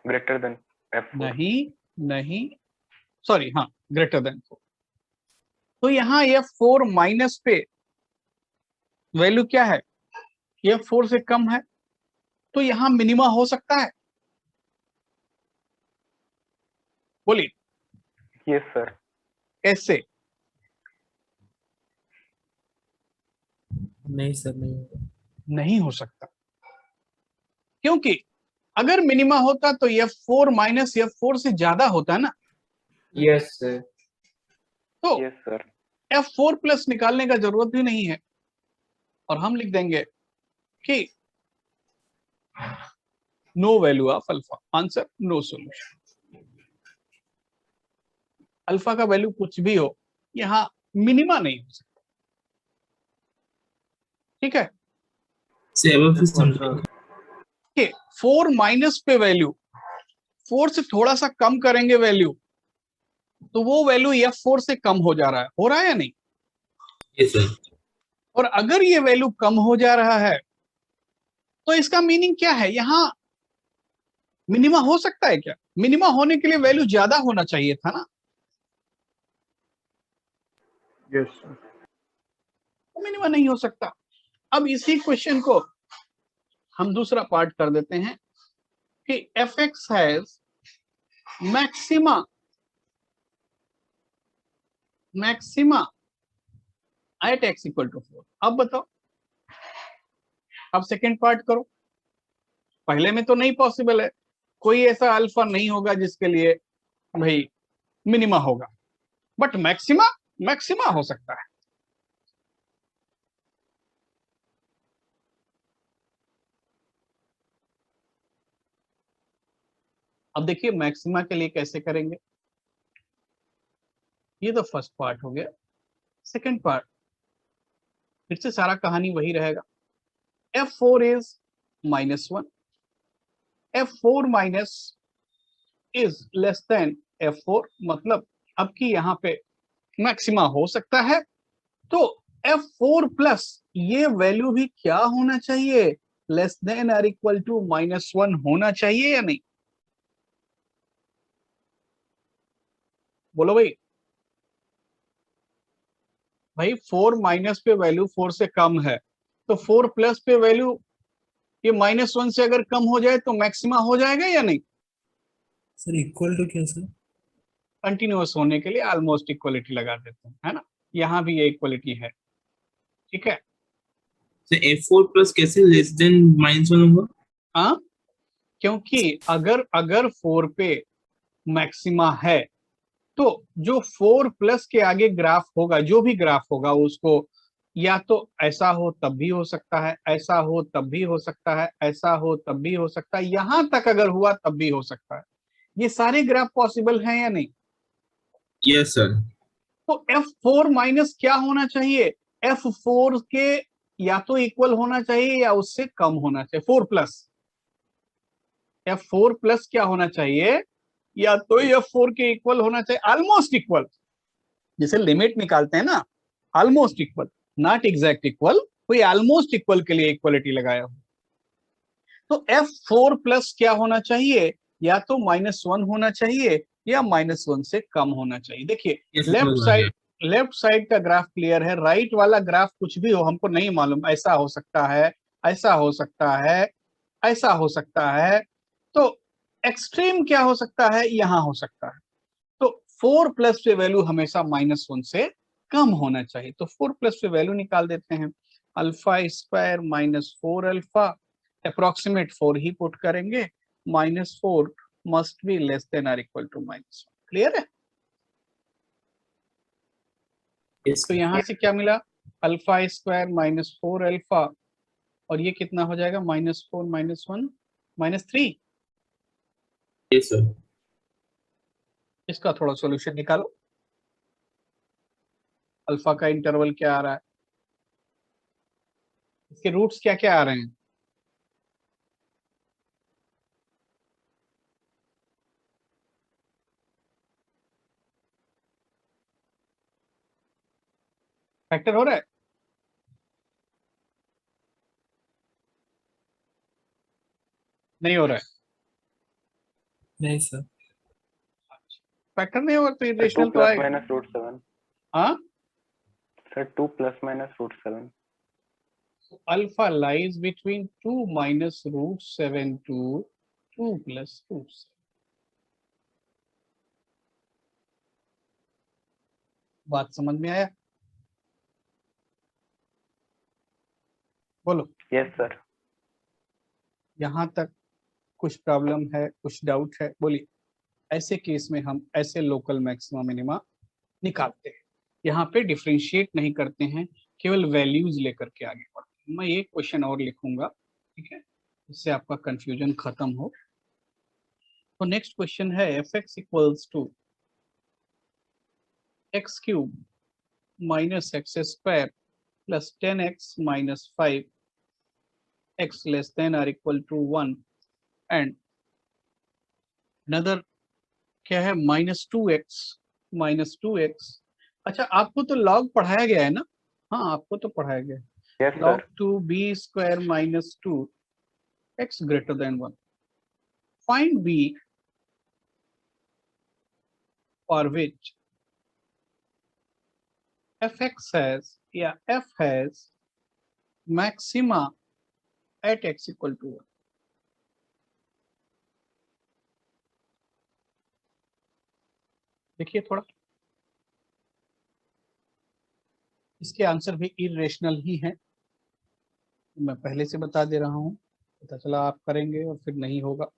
ग्रेटर देन f4। नहीं सॉरी, हाँ ग्रेटर देन 4। तो यहाँ f4 माइनस पे वैल्यू क्या है, f4 से कम है, तो यहाँ मिनिमा हो सकता है। बोलिए। Yes sir. कैसे? नहीं सर, नहीं हो सकता, क्योंकि अगर मिनिमा होता तो f4 माइनस f4 से ज्यादा होता ना। Yes sir. तो यस सर। f4 प्लस निकालने का जरूरत भी नहीं है, और हम लिख देंगे कि no value of alpha. Answer no solution. Alpha का वैल्यू कुछ भी हो, यहां मिनिमा नहीं हो सकता। ठीक है। से अब फिर समझेंगे। 4 माइनस पे वैल्यू, 4 से थोड़ा सा कम करेंगे वैल्यू, तो वो वैल्यू f4 से कम हो जा रहा है, हो रहा है या नहीं? Yes sir. और अगर ये वैल्यू कम हो जा रहा है तो इसका मीनिंग क्या है? यहां मिनिमा हो सकता है क्या? मिनिमा होने के लिए वैल्यू ज्यादा होना चाहिए था ना। Yes sir. तो मिनिमा नहीं हो सकता। अब इसी क्वेश्चन को हम दूसरा पार्ट कर देते हैं कि fx has maxima at x equal to 4। अब बताओ, अब सेकेंड पार्ट करो। पहले में तो नहीं पॉसिबल है, कोई ऐसा अल्फा नहीं होगा जिसके लिए भाई मिनिमा होगा, बट मैक्सिमा हो सकता है। अब देखिए मैक्सिमा के लिए कैसे करेंगे। ये तो फर्स्ट पार्ट हो गया। सेकेंड पार्ट फिर से सारा कहानी वही रहेगा। f4 is -1, f4 minus is less than f4, मतलब अब की यहाँ पे मैक्सिमा हो सकता है। तो f4 प्लस ये वैल्यू भी क्या होना चाहिए, लेस देन और इक्वल टू -1 होना चाहिए या नहीं? बोलो भाई 4 माइनस पे वैल्यू 4 से कम है, तो 4 प्लस पे वैल्यू ये -1 से अगर कम हो जाए तो मैक्सिमा हो जाएगा या नहीं? सर इक्वल टू क्या सर? कंटिन्यूअस होने के लिए ऑलमोस्ट इक्वलिटी लगा देते हैं, है ना। यहाँ भी ये इक्वलिटी है, ठीक है। तो f4 प्लस कैसे लेस देन -1 होगा? हाँ, क्योंकि अगर 4 पे मैक्सिमा है तो जो 4 प्लस के आगे ग्राफ होगा, जो भी ग्राफ होगा उसको या तो ऐसा हो तब भी हो सकता है, ऐसा हो तब भी हो सकता है, ऐसा हो तब भी हो सकता है, यहां तक अगर हुआ तब भी हो सकता है। ये सारे ग्राफ पॉसिबल हैं या नहीं? Yes sir. तो F4 माइनस क्या होना चाहिए? F4 के या तो इक्वल होना चाहिए या उससे कम होना चाहिए। 4 प्लस F4 प्लस क्या होना चाहिए? या तो F4 के इक्वल होना चाहिए, ऑलमोस्ट इक्वल, जैसे लिमिट निकालते हैं ना, almost equal, not exact equal, कोई ऑलमोस्ट इक्वल के लिए इक्वलिटी लगाया हो। तो F4 प्लस क्या होना चाहिए? या तो -1 होना चाहिए या -1 से कम होना चाहिए। देखिए यस लेफ्ट साइड का ग्राफ क्लियर है, राइट वाला ग्राफ कुछ भी हो हमको नहीं मालूम, ऐसा हो सकता है, ऐसा हो सकता है, ऐसा हो सकता है। तो एक्सट्रीम क्या हो सकता है? यहां हो सकता है। तो 4 प्लस पे वैल्यू हमेशा -1 से कम होना चाहिए। तो 4 प्लस पे वैल्यू निकाल देते हैं, अल्फा स्क्वायर -4 अल्फा, अप्रोक्सीमेट 4 ही पुट करेंगे, -4 मस्ट बी लेस देन और इक्वल टू -1। क्लियर है? तो यहां से क्या मिला? अल्फा स्क्वायर -4 अल्फा, और ये कितना हो जाएगा? -4 -1 -3। Yes sir. इसका थोड़ा सॉल्यूशन निकालो। अल्फा का इंटरवल क्या आ रहा है? इसके रूट्स क्या क्या आ रहे हैं? फैक्टर हो रहा है? नहीं हो रहा है? नहीं सर। फैक्टर नहीं होगा तो 2 इरेशनल तो प्लस आएगा। माइनस रूट 7 हाँ, sir, 2 plus minus root 7। Alpha lies between 2 minus root 7 to 2 plus root 7। बात समझ में आया? बोलो। Yes sir. यहां तक कुछ प्रॉब्लम है, कुछ डाउट है? बोलिए। ऐसे केस में हम ऐसे लोकल मैक्सिमा मिनिमा निकालते हैं, यहाँ पे डिफरेंशिएट नहीं करते हैं, केवल वैल्यूज लेकर के आगे बढ़ते हैं। मैं एक क्वेश्चन और लिखूंगा, ठीक है, इससे आपका कंफ्यूजन खत्म हो। तो नेक्स्ट क्वेश्चन है f(x) equals to x cube minus x square plus 10x minus 5 x less than और इक्वल टू 1 एंड अनदर क्या है? -2x। अच्छा, आपको तो लॉग पढ़ाया गया है ना? हाँ, आपको तो पढ़ाया गया है। Yes log sir. 2b² minus 2 x greater than 1। Find b for which fx has या f has maxima at x equal to 1। देखिए थोड़ा, इसके आंसर भी इरेशनल ही हैं, मैं पहले से बता दे रहा हूँ, पता चला आप करेंगे और फिर नहीं होगा।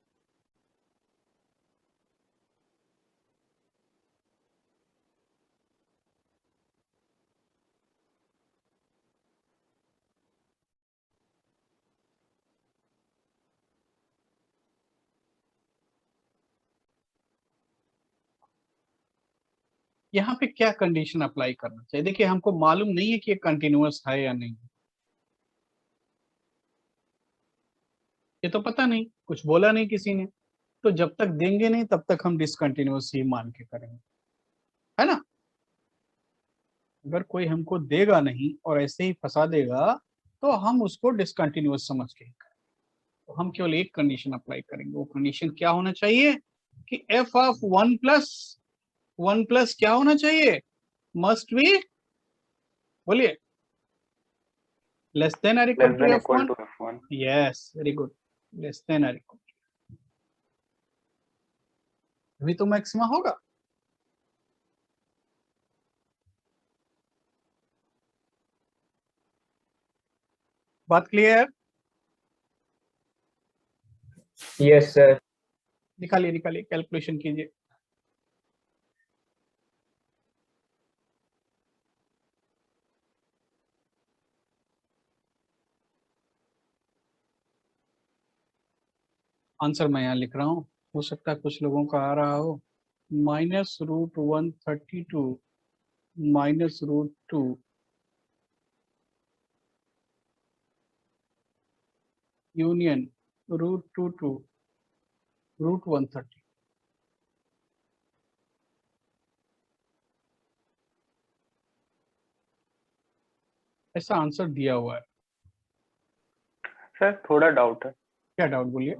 यहाँ पे क्या कंडीशन अप्लाई करना चाहिए? देखिए हमको मालूम नहीं है कि ये कंटिन्यूअस है या नहीं, ये तो पता नहीं, कुछ बोला नहीं किसी ने, तो जब तक देंगे नहीं तब तक हम डिसकंटिन्यूअस ही मान के करेंगे, है ना? अगर कोई हमको देगा नहीं और ऐसे ही फंसा देगा तो हम उसको डिसकंटिन्यूअस समझ के ही करेंगे। तो हम केवल एक कंडीशन अप्लाई करेंगे, वो कंडीशन क्या होना चाहिए कि f ऑफ 1 प्लस क्या होना चाहिए? मस्ट बी, बोलिए, लेस देन और equal less to than equal f1। To f1। Yes, very good, less than और इक्वल, अभी तो मैक्सिमा होगा। बात क्लियर? Yes sir. निकालिए निकालिए, कैलकुलेशन कीजिए। आंसर मैं यहाँ लिख रहा हूँ, हो सकता है कुछ लोगों का आ रहा हो। -√132 -√2 यूनियन √2 to √130। ऐसा आंसर दिया हुआ है। सर थोड़ा डाउट है। क्या डाउट बोलिए।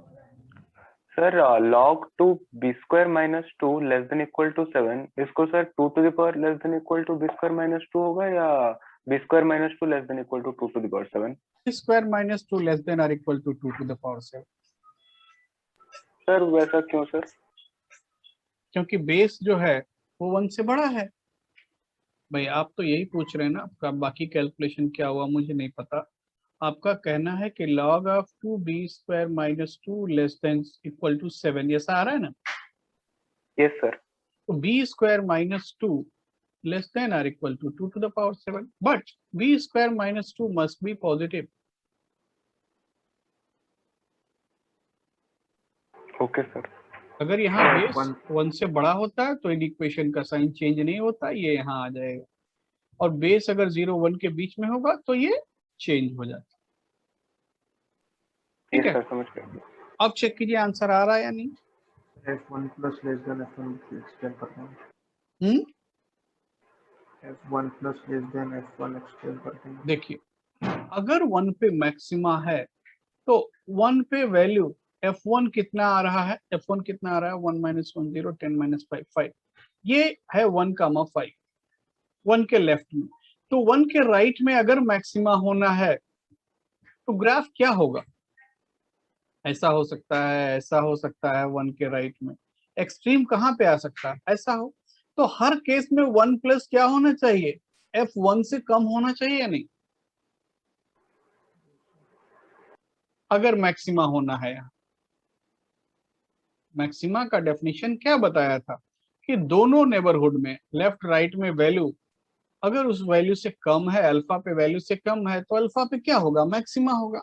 Sir log 2 b square minus 2 less than equal to 7, इसको sir 2 to the power less than equal to b square minus 2 होगा या b square minus 2 less than equal to 2 to the power 7? Square minus 2 less than और equal to 2 to the power 7। Sir वैसा क्यों sir? क्योंकि base जो है वो 1 से बड़ा है। भाई आप तो यही पूछ रहे हैं ना, आपका बाकी कैलकुलेशन क्या हुआ मुझे नहीं पता। आपका कहना है कि log of 2b square minus 2 less than equal to 7, ऐसा आ रहा है ना। Yes sir. तो b square minus 2 less than or equal to 2 to the power 7, but b square minus 2 must be positive। Okay sir. अगर यहाँ base 1 से बड़ा होता है तो इन इक्वेशन का साइन चेंज नहीं होता, ये यहाँ आ जाएगा। और बेस अगर 0 1 के बीच में होगा तो ये चेंज हो जाता है। ठीक है, समझ गया। अब चेक कीजिए आंसर आ रहा है या नहीं। F1 plus less than F1 explain करते हैं। F1 plus less than F1 explain करते हैं। देखिए अगर 1 पे मैक्सिमा है तो 1 पे वैल्यू F1 कितना आ रहा है, F1 कितना आ रहा है 1 - 1 0 10 - 5 5, ये है 1,5 1 के लेफ्ट में। तो 1 के राइट में अगर मैक्सिमा होना है तो ग्राफ क्या होगा, ऐसा हो सकता है, ऐसा हो सकता है। 1 के राइट में एक्सट्रीम कहाँ पे आ सकता है, ऐसा हो। तो हर केस में 1 प्लस क्या होना चाहिए, F1 से कम होना चाहिए या नहीं, अगर मैक्सिमा होना है। मैक्सिमा का डेफिनेशन क्या बताया था कि दोनों नेबरहुड में लेफ्ट राइट में वैल्यू अगर उस वैल्यू से कम है, अल्फा पे वैल्यू से कम है, तो अल्फा पे क्या होगा, मैक्सिमा होगा।